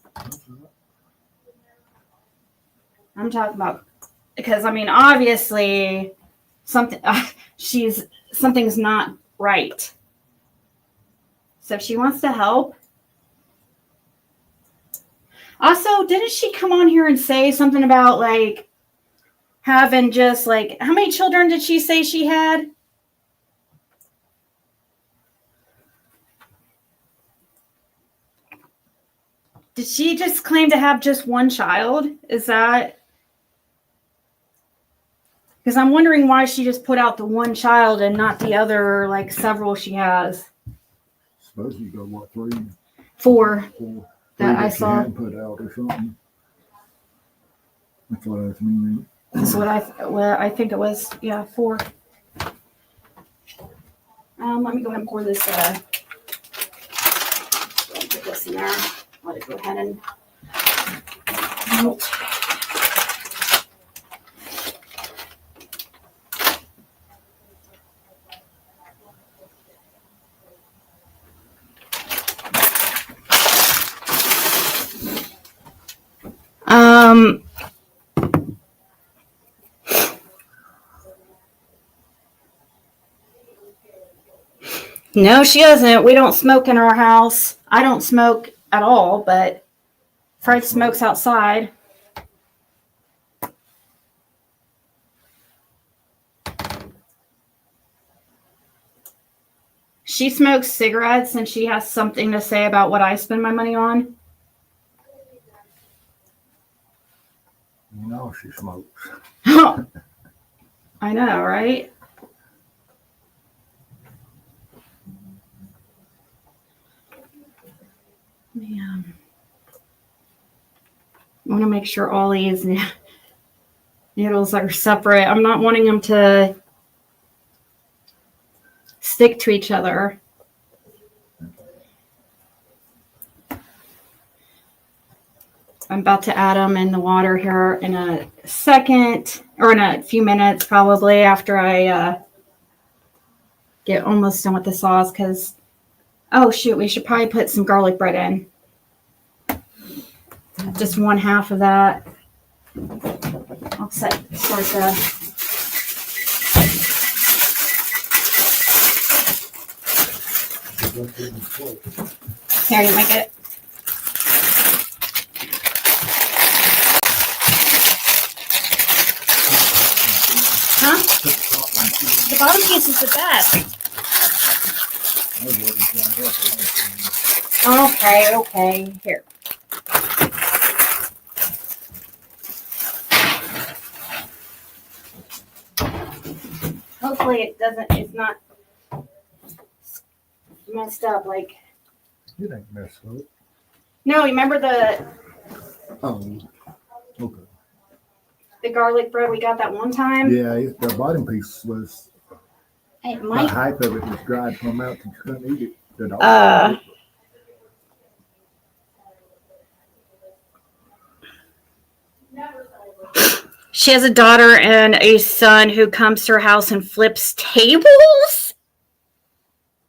I'm talking about, because I mean, obviously something's not right. So if she wants to help. Also, didn't she come on here and say something about like having just like, how many children did she say she had? Did she just claim to have just one child? Is that? Because I'm wondering why she just put out the one child and not the other, like several she has. Suppose you got what, 3? 4 that I she saw. hadn't put out or something. That's what I was meaning. That's what I think it was. Yeah, 4. Let me go ahead and pour this this in there. Let it go ahead and melt. No, she doesn't. We don't smoke in our house. I don't smoke at all, but Fred smokes outside. She smokes cigarettes and she has something to say about what I spend my money on. You know she smokes. I know, right? Man. I want to make sure all these noodles are separate. I'm not wanting them to stick to each other. I'm about to add them in the water here in a second, or in a few minutes probably, after I get almost done with the sauce, because, oh shoot, we should probably put some garlic bread in. Just 1/2 of that. I'll start the here, you make it. Huh? The bottom piece is the best. Okay. Here. Hopefully it's not messed up like. It ain't messed up. No, remember the Oh, okay. the garlic bread we got that one time? Yeah, the bottom piece was, It the might. hype of it was dried from out and you couldn't eat it. The dog She has a daughter and a son who comes to her house and flips tables?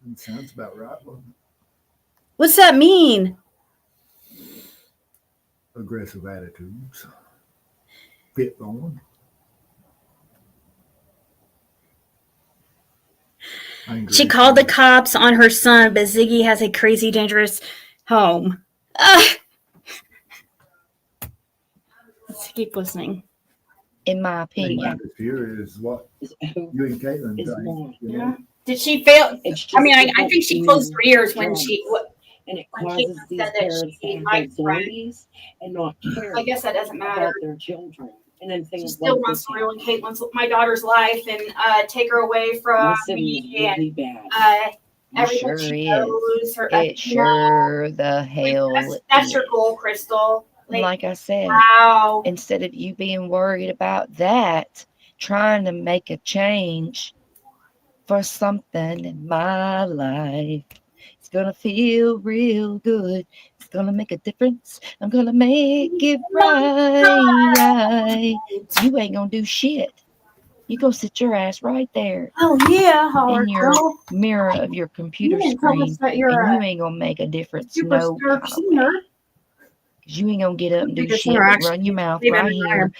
It sounds about right. What's that mean? Aggressive attitudes. Fit on. She called the cops on her son, but Ziggy has a crazy, dangerous home. Let's keep listening. In my opinion. Here is what you and Caitlin think. Yeah. Did she fail? I mean, I think she closed her ears when she. And it causes these parents to have anxieties and not care. I guess that doesn't matter. About their children. And then things she still like wants to ruin my daughter's life and take her away from me and really everything sure she is. knows. It sure the hell that's your goal, Crystal. Like I said, wow. Instead of you being worried about that, trying to make a change for something in my life, it's gonna feel real good. It's gonna make a difference. I'm gonna make it right. You ain't gonna do shit. You go sit your ass right there. Oh yeah, in your mirror of your computer screen, and you ain't gonna make a difference. No, because you ain't gonna get up and do shit. Run your mouth right here.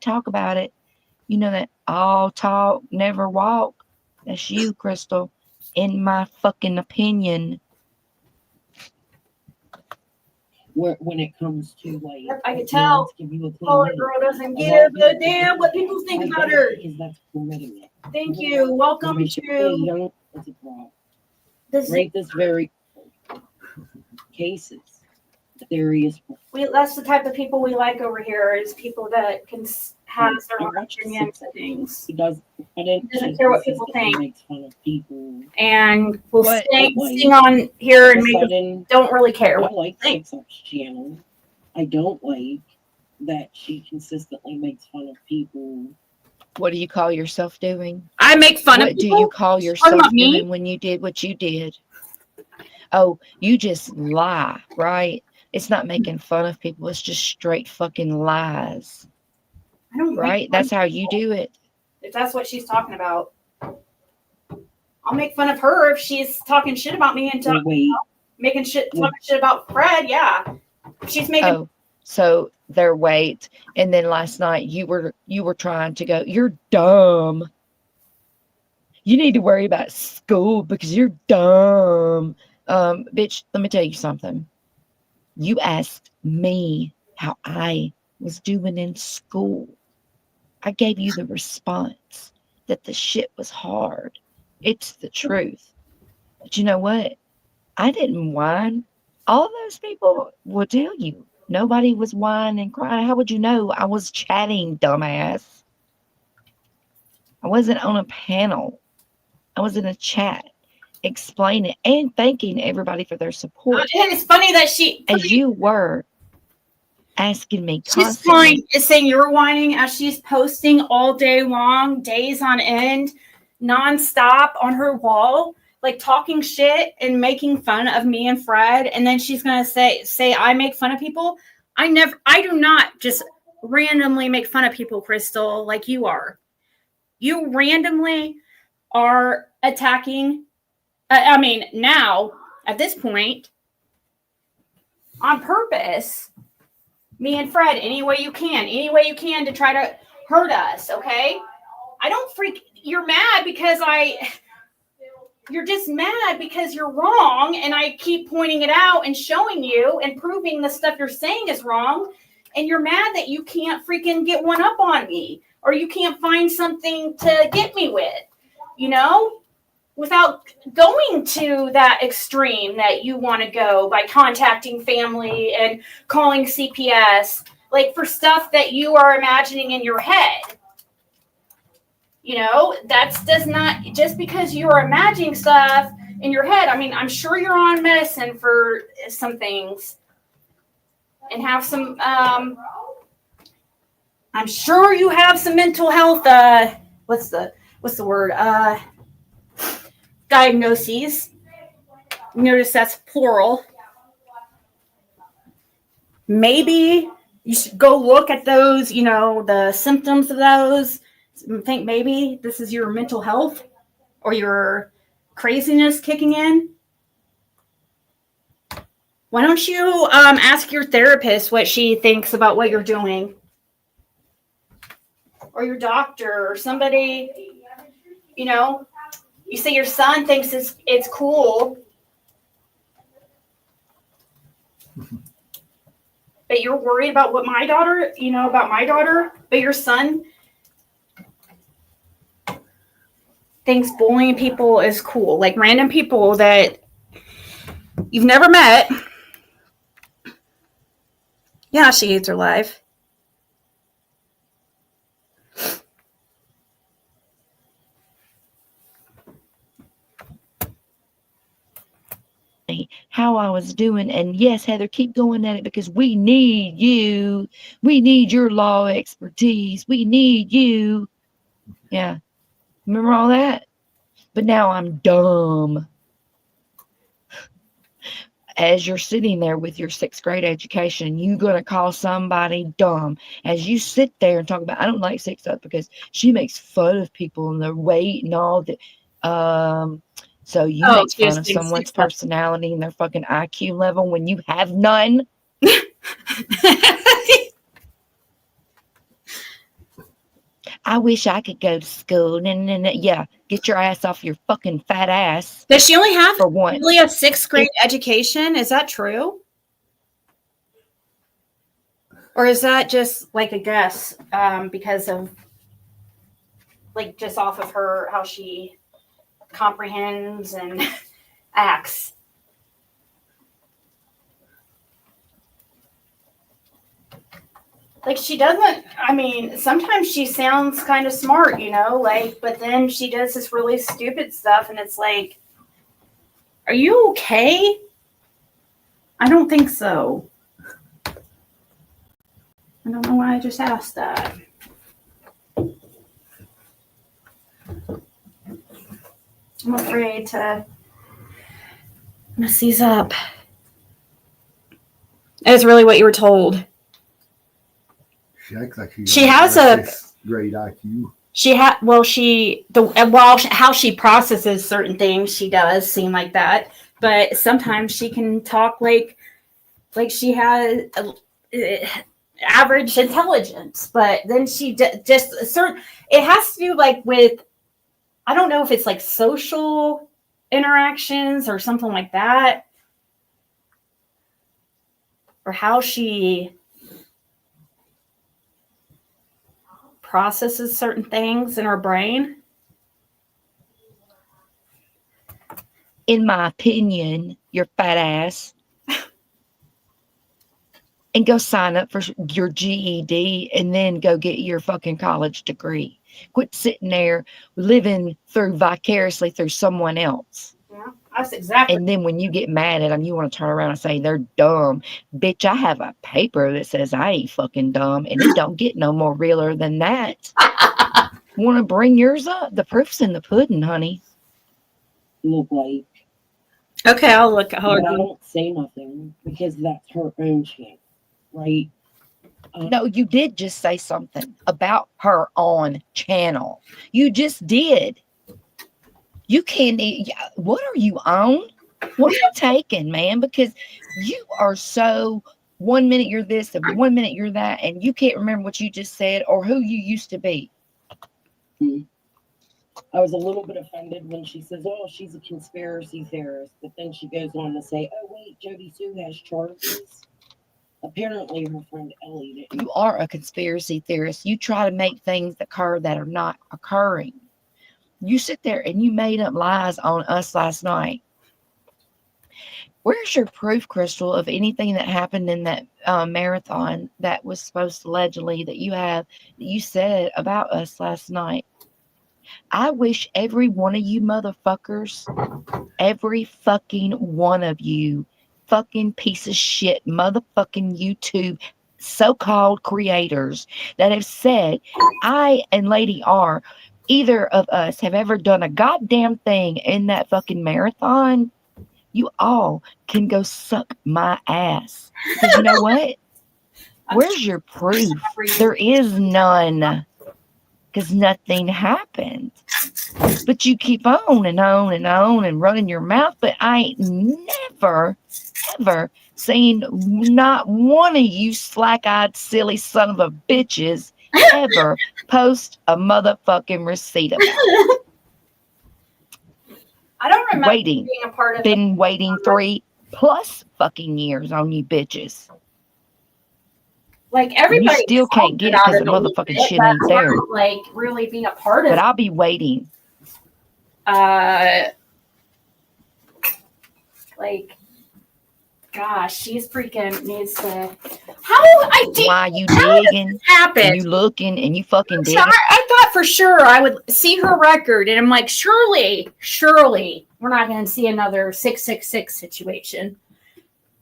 Talk about it. You know that all talk, never walk. That's you, Crystal. In my fucking opinion. When it comes to like, I can tell. Polar girl doesn't give a damn what people think about her. Thank you. Welcome to. Rate this very cases. Serious. That's the type of people we like over here. Is people that can have their own opinions and things. He doesn't care what people think. Makes fun of people. And we'll sing on here and make them don't really care. I like Zigzig's channel. I don't like that she consistently makes fun of people. What do you call yourself doing? I make fun of people. What do you call yourself doing when you did what you did? Oh, you just lie, right? It's not making fun of people. It's just straight fucking lies, I don't right? That's how you do it. If that's what she's talking about, I'll make fun of her if she's talking shit about me and talking shit about Fred. Yeah, she's making. Oh, so their weight, and then last night you were trying to go. You're dumb. You need to worry about school because you're dumb. Bitch, let me tell you something. You asked me how I was doing in school. I gave you the response that the shit was hard. It's the truth. But you know what? I didn't whine. All those people will tell you. Nobody was whining and crying. How would you know? I was chatting, dumbass. I wasn't on a panel. I was in a chat explaining and thanking everybody for their support. And it's funny that as you were asking me constantly. She's saying you're whining as she's posting all day long, days on end, nonstop on her wall, like talking shit and making fun of me and Fred. And then she's gonna say I make fun of people. I do not just randomly make fun of people, Crystal, like you are. You randomly are attacking. I mean, now at this point, on purpose, me and Fred, any way you can to try to hurt us. Okay, I don't you're mad because you're just mad because you're wrong, and I keep pointing it out and showing you and proving the stuff you're saying is wrong, and you're mad that you can't freaking get one up on me, or you can't find something to get me with, without going to that extreme that you want to go by contacting family and calling CPS, like for stuff that you are imagining in your head. That does not, just because you are imagining stuff in your head. I mean, I'm sure you're on medicine for some things and have some, I'm sure you have some mental health, what's the word? Diagnoses. Notice that's plural. Maybe you should go look at those, the symptoms of those. Think maybe this is your mental health or your craziness kicking in. Why don't you ask your therapist what she thinks about what you're doing? Or your doctor or somebody, you say your son thinks it's cool, but you're worried about what my daughter, but your son thinks bullying people is cool, like random people that you've never met. Yeah, she hates her life. How I was doing, and yes, Heather, keep going at it because we need you. We need your law expertise. We need you. Yeah. Remember all that? But now I'm dumb. As you're sitting there with your 6th grade education, you're going to call somebody dumb. As you sit there and talk about, I don't like 6 up because she makes fun of people and their weight and all that. So you make fun of someone's personality and their fucking IQ level when you have none. I wish I could go to school. Yeah, get your ass off your fucking fat ass. Does she only have really a 6th grade education? Is that true? Or is that just like a guess because of like just off of her, how she comprehends and acts? Like she doesn't, I mean, sometimes she sounds kind of smart, but then she does this really stupid stuff and it's like, are you okay? I don't think so. I don't know why I just asked that. I'm afraid to Mess these up. That's really what you were told. She acts like she has a great IQ. How she processes certain things, she does seem like that. But sometimes she can talk like she has average intelligence. But then she just certain. It has to do like with, I don't know if it's like social interactions or something like that, or how she processes certain things in her brain. In my opinion, your fat ass, and go sign up for your GED and then go get your fucking college degree. Quit sitting there living vicariously through someone else. Yeah, that's exactly. And then when you get mad at them, you want to turn around and say they're dumb. Bitch, I have a paper that says I ain't fucking dumb, and it don't get no more realer than that. Want to bring yours up? The proof's in the pudding, honey. Look like. Okay, I'll look at her. But I don't say nothing because that's her own channel, right? No, you did just say something about her on channel. You just did. You can't. What are you on? What are you taking, man? Because you are so, 1 minute you're this and 1 minute you're that, and you can't remember what you just said or who you used to be. I was a little bit offended when she says, oh, she's a conspiracy theorist. But then she goes on to say, oh, wait, Jody Sue has charges. Apparently, her friend Ellie didn't. You are a conspiracy theorist. You try to make things occur that are not occurring. You sit there and you made up lies on us last night. Where's your proof, Crystal, of anything that happened in that marathon that was supposed to allegedly that you said about us last night? I wish every one of you motherfuckers, every fucking one of you fucking piece of shit motherfucking YouTube so-called creators that have said I and Lady R, either of us have ever done a goddamn thing in that fucking marathon, you all can go suck my ass. Because you know what? Where's your proof? There is none. Because nothing happened. But you keep on and on and on and running your mouth. But I ain't never, ever seen not one of you slack-eyed, silly son of a bitches ever post a motherfucking receipt about it. I don't remember being a part of Been waiting 3+ fucking years on you bitches. Like everybody, you still can't get it because the motherfucking shit ain't there. Like really being a part of it. But I'll be waiting. Like, gosh, she's freaking needs to. Why you digging? Happened. You looking and you fucking digging. I thought for sure I would see her record, and I'm like, surely, we're not going to see another 666 situation.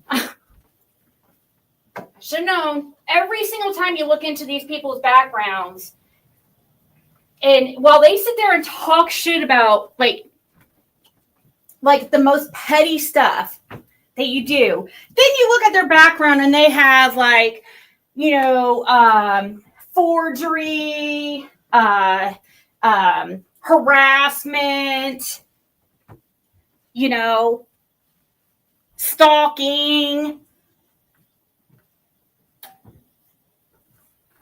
I should have known. Every single time you look into these people's backgrounds, and while they sit there and talk shit about like the most petty stuff that you do, then you look at their background and they have like, forgery, harassment, stalking,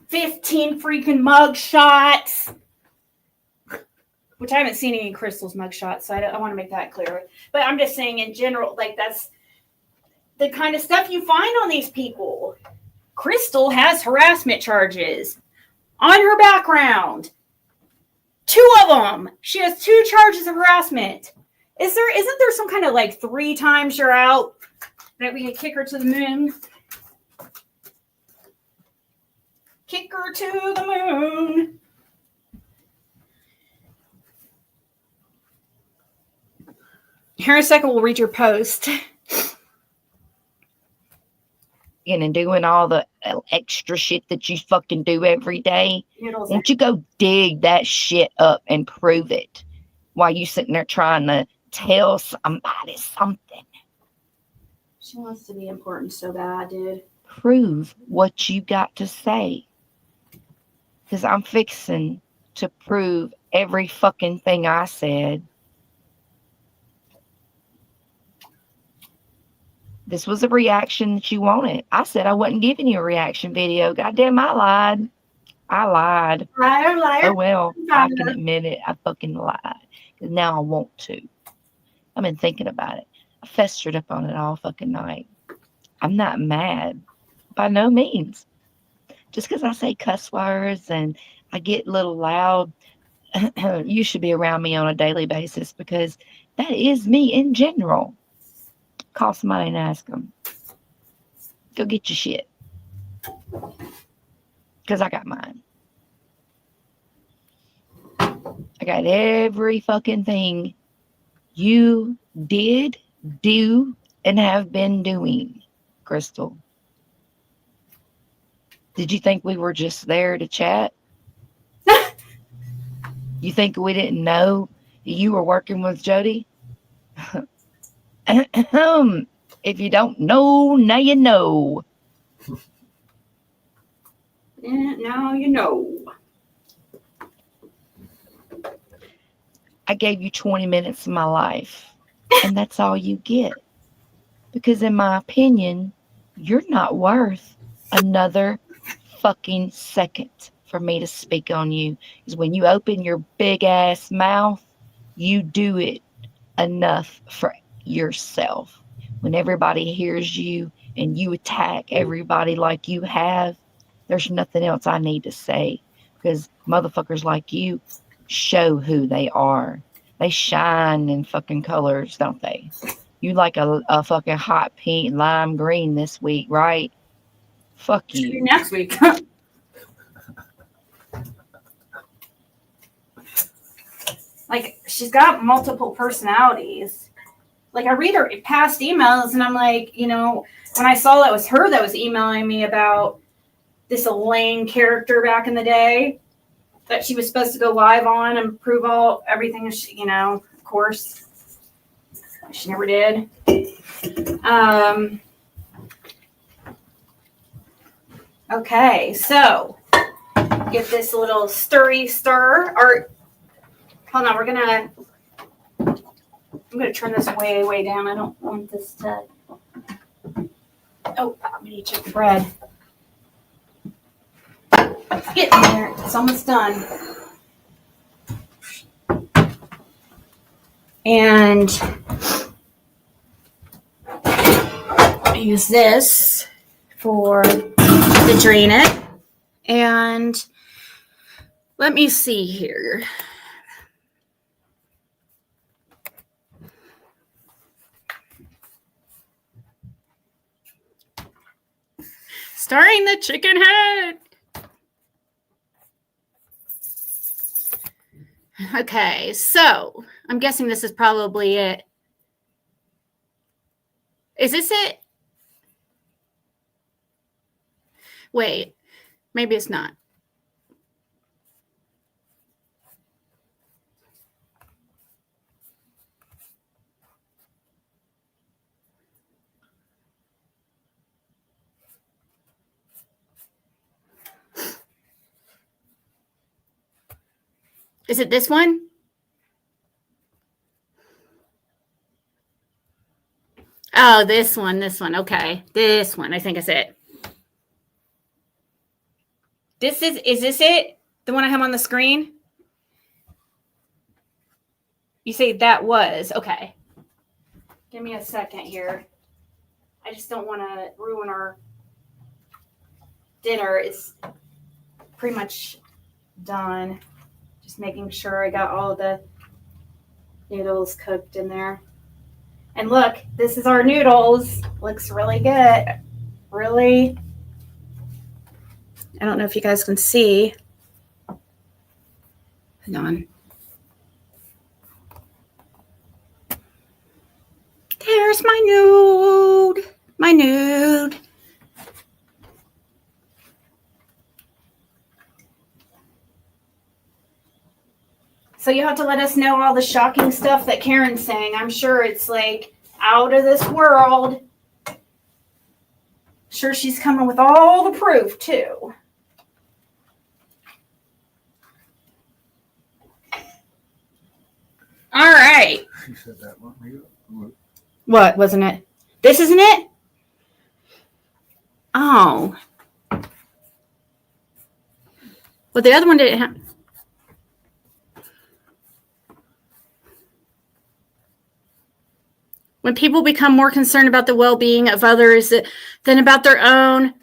15 freaking mug shots, which I haven't seen any Crystal's mug shots, so I want to make that clear. But I'm just saying in general, like that's the kind of stuff you find on these people. Crystal has harassment charges on her background. 2 of them. She has 2 charges of harassment. Isn't there some kind of like 3 times you're out that we can kick her to the moon? Kick her to the moon. Here in a second, we'll read your post. And doing all the extra shit that you fucking do every day. Won't you go dig that shit up and prove it while you sitting there trying to tell somebody something? She wants to be important so bad, dude. Prove what you got to say. Because I'm fixing to prove every fucking thing I said. This was a reaction that you wanted. I said I wasn't giving you a reaction video. Goddamn, I lied. Liar. Oh, well, I can admit it. I fucking lied. Because now I want to. I've been thinking about it. I festered up on it all fucking night. I'm not mad. By no means. Just because I say cuss words and I get a little loud, you should be around me on a daily basis because that is me in general. Call somebody and ask them. Go get your shit. Because I got mine. I got every fucking thing you did, do, and have been doing, Crystal. Did you think we were just there to chat? You think we didn't know you were working with Jody? If you don't know, now you know. Now you know. I gave you 20 minutes of my life, and that's all you get. Because in my opinion, you're not worth another fucking second for me to speak on you. Because when you open your big ass mouth, you do it enough for yourself. When everybody hears you and you attack everybody like you have, there's nothing else I need to say. Because motherfuckers like you show who they are. They shine in fucking colors, don't they? You like a fucking hot pink lime green this week, right? Fuck you. Next week. Like, she's got multiple personalities. Like, I read her past emails, and I'm like, you know, when I saw that was her that was emailing me about this Elaine character back in the day that she was supposed to go live on and prove everything, she, you know, of course. She never did. Okay, so give this a little stir. Or hold on, I'm gonna turn this way down. I don't want this to. Oh, we need to check the bread. It's getting there. It's almost done. And I use this to drain it. And let me see here. Starring the chicken head. Okay, so I'm guessing this is probably it. Is this it? Wait, maybe it's not. Is it this one? Oh, this one. Okay. This one. I think is it. Is this it? The one I have on the screen? You say that was. Okay. Give me a second here. I just don't want to ruin our dinner. It's pretty much done. Just making sure I got all the noodles cooked in there. And look, this is our noodles. Looks really good. Really. I don't know if you guys can see. Hang on. There's my nude. My nude. So you have to let us know all the shocking stuff that Karen's saying. I'm sure it's like out of this world. Sure, she's coming with all the proof, too. All right. She said that one. What, wasn't it? This isn't it? Oh. Well, the other one didn't have. When people become more concerned about the well-being of others than about their own,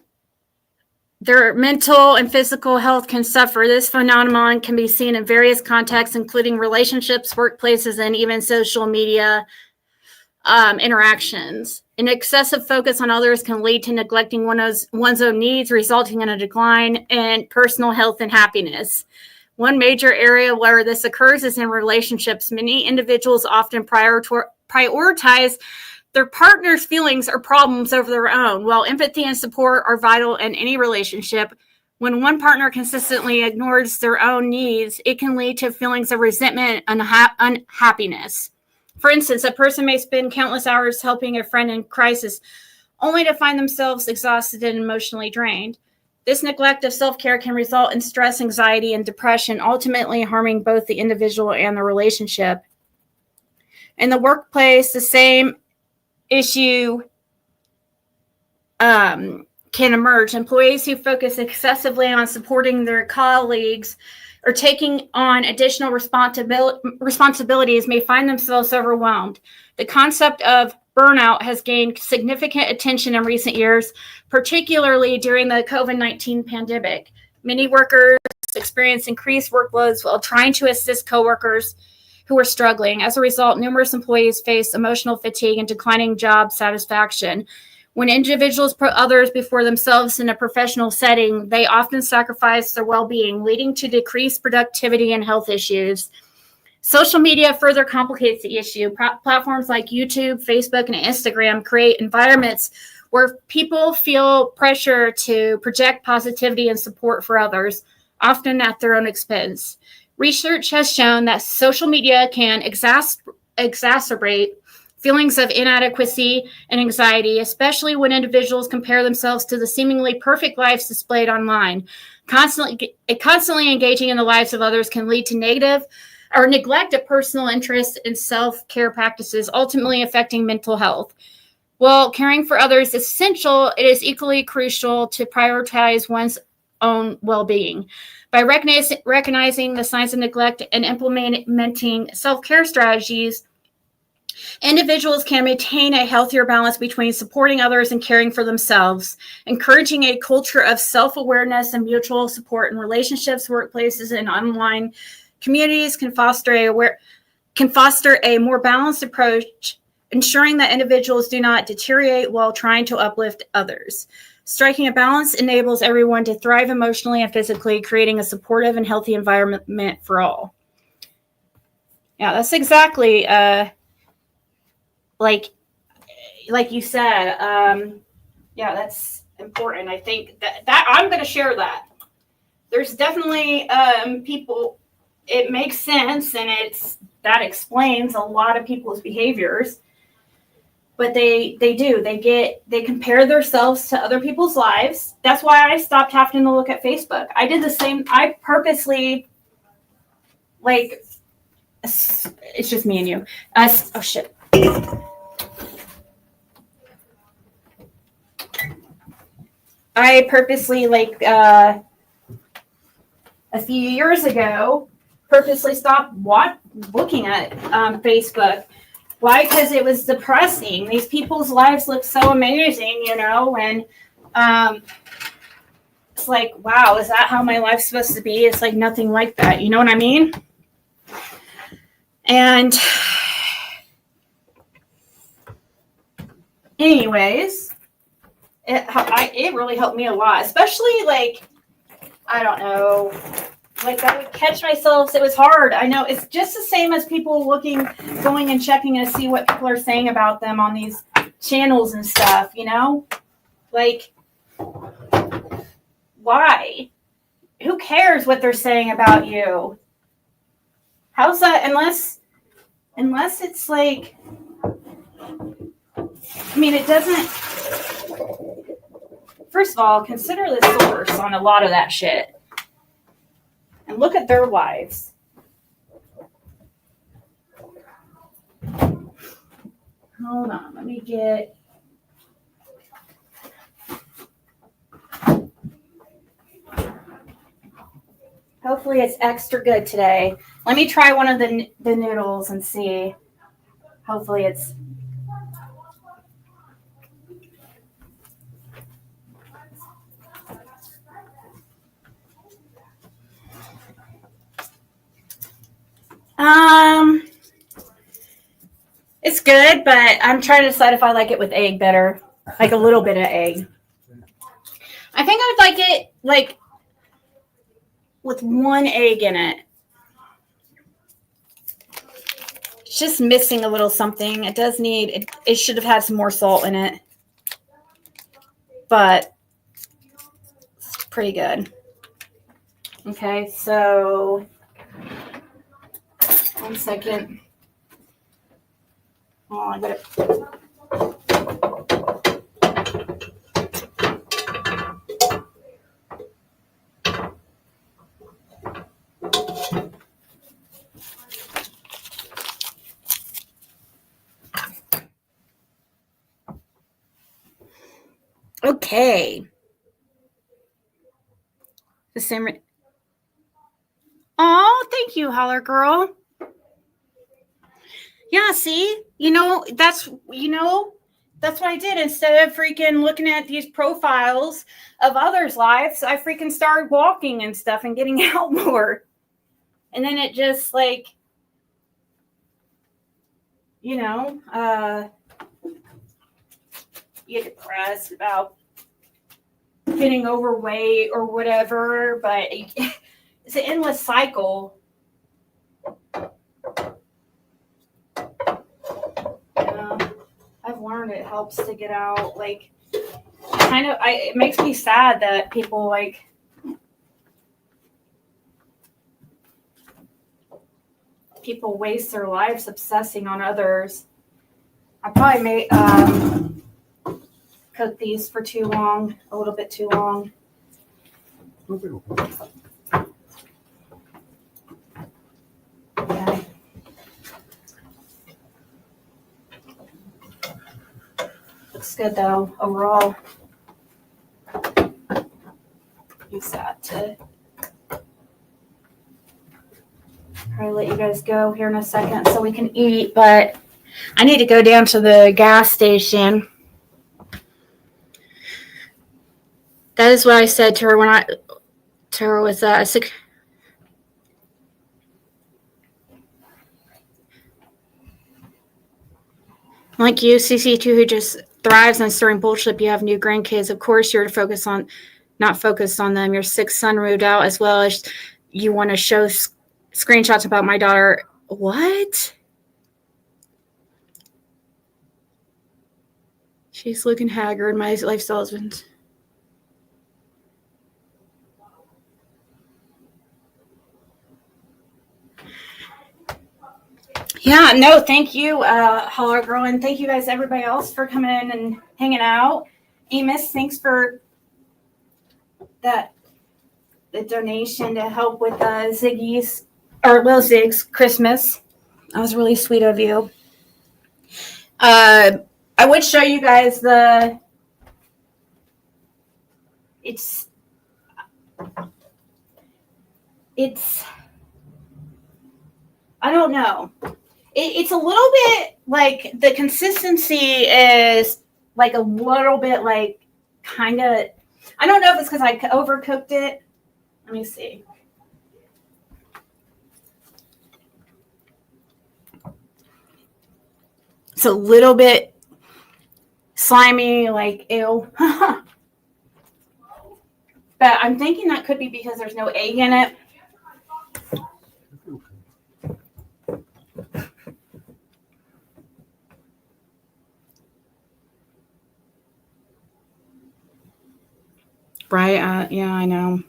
their mental and physical health can suffer. This phenomenon can be seen in various contexts, including relationships, workplaces, and even social media interactions. An excessive focus on others can lead to neglecting one's own needs, resulting in a decline in personal health and happiness. One major area where this occurs is in relationships. Many individuals often prioritize their partner's feelings or problems over their own. While empathy and support are vital in any relationship, when one partner consistently ignores their own needs, it can lead to feelings of resentment and unhappiness. For instance, a person may spend countless hours helping a friend in crisis, only to find themselves exhausted and emotionally drained. This neglect of self-care can result in stress, anxiety, and depression, ultimately harming both the individual and the relationship. In the workplace, the same issue can emerge. Employees who focus excessively on supporting their colleagues or taking on additional responsibilities may find themselves overwhelmed. The concept of burnout has gained significant attention in recent years, particularly during the COVID-19 pandemic. Many workers experience increased workloads while trying to assist coworkers who are struggling. As a result, numerous employees face emotional fatigue and declining job satisfaction. When individuals put others before themselves in a professional setting, they often sacrifice their well-being, leading to decreased productivity and health issues. Social media further complicates the issue. Platforms like YouTube, Facebook, and Instagram create environments where people feel pressure to project positivity and support for others, often at their own expense. Research has shown that social media can exacerbate feelings of inadequacy and anxiety, especially when individuals compare themselves to the seemingly perfect lives displayed online. Constantly engaging in the lives of others can lead to negative or neglect of personal interests and self-care practices, ultimately affecting mental health. While caring for others is essential, it is equally crucial to prioritize one's own well-being. By recognizing the signs of neglect and implementing self-care strategies, individuals can maintain a healthier balance between supporting others and caring for themselves. Encouraging a culture of self-awareness and mutual support in relationships, workplaces, and online communities can foster a more balanced approach, ensuring that individuals do not deteriorate while trying to uplift others. Striking a balance enables everyone to thrive emotionally and physically, creating a supportive and healthy environment for all. Yeah, that's exactly like you said. Yeah, that's important. I think that I'm going to share that. There's definitely people. It makes sense, and that explains a lot of people's behaviors. But they compare themselves to other people's lives. That's why I stopped having to look at Facebook. I did the same. I purposely, it's just me and you. Oh shit. I purposely, a few years ago, stopped looking at Facebook. Why? Because it was depressing. These people's lives look so amazing, and it's like, wow, is that how my life's supposed to be? It's like nothing like that. You know what I mean? And anyways, it really helped me a lot, especially I don't know. I would catch myself. It was hard. I know it's just the same as people going and checking to see what people are saying about them on these channels and stuff, why? Who cares what they're saying about you? How's that? Unless it's it doesn't. first of all, consider the source on a lot of that shit. And look at their wives. Hold on, let me get... Hopefully it's extra good today. Let me try one of the noodles and see. Hopefully it's... It's good, but I'm trying to decide if I like it with egg better. Like a little bit of egg. I think I would like it like with one egg in it. It's just missing a little something. It does need, it should have had some more salt in it. But it's pretty good. Okay, so 1 second. Oh, I got it. Okay. The same. Oh, thank you, Holler Girl. Yeah, see? That's what I did. Instead of freaking looking at these profiles of others' lives, I freaking started walking and stuff and getting out more. And then it just you get depressed about getting overweight or whatever, but it's an endless cycle. I've learned it helps to get out. It makes me sad that people waste their lives obsessing on others. I probably may cook these for too long, a little bit too long. Okay. Looks good though, overall. Use that to probably let you guys go here in a second so we can eat, but I need to go down to the gas station. That is what I said to her when I was like you, CC2, who just thrives on stirring bullshit. You have new grandkids. Of course, you're not focused on them. Your 6th son moved out, as well as you want to show screenshots about my daughter. What? She's looking haggard. My lifestyle has been... Yeah, no, thank you, Holler Girl, and thank you guys, everybody else, for coming in and hanging out. Amos, thanks for the donation to help with Ziggy's, or Lil Zig's Christmas. That was really sweet of you. I would show you guys it's I don't know. It's a little bit like the consistency is like a little bit like kind of, I don't know if it's because I overcooked it. Let me see. It's a little bit slimy, like ew. But I'm thinking that could be because there's no egg in it. Right? Yeah, I know.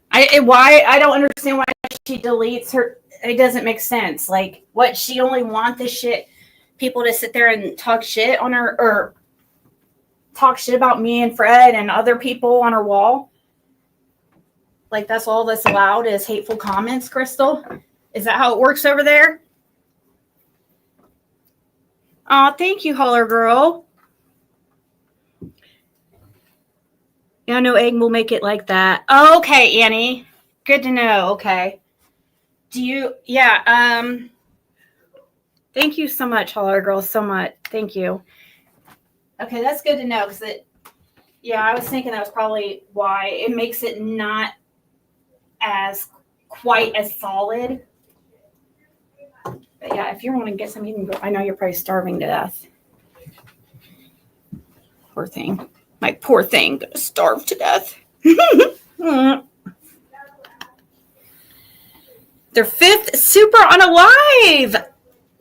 I don't understand why she deletes her. It doesn't make sense. Like, what, she only want this shit, people to sit there and talk shit on her, or talk shit about me and Fred and other people on our wall? Like that's all that's allowed is hateful comments, Crystal? Is that how it works over there? Oh, thank you, Holler Girl. Yeah, no egg will make it like that. Okay, Annie. Good to know. Okay. Do you, thank you so much, Holler Girl, so much. Thank you. Okay, that's good to know because I was thinking that was probably why it makes it not as quite as solid. But yeah, if you want to get some, you can go. I know you're probably starving to death. Poor thing. My poor thing, gonna starve to death. Their 5th super unalive.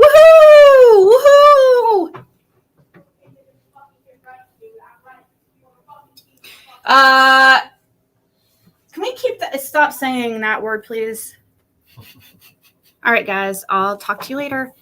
Woohoo! Woohoo! Can we stop saying that word, please? All right, guys. I'll talk to you later.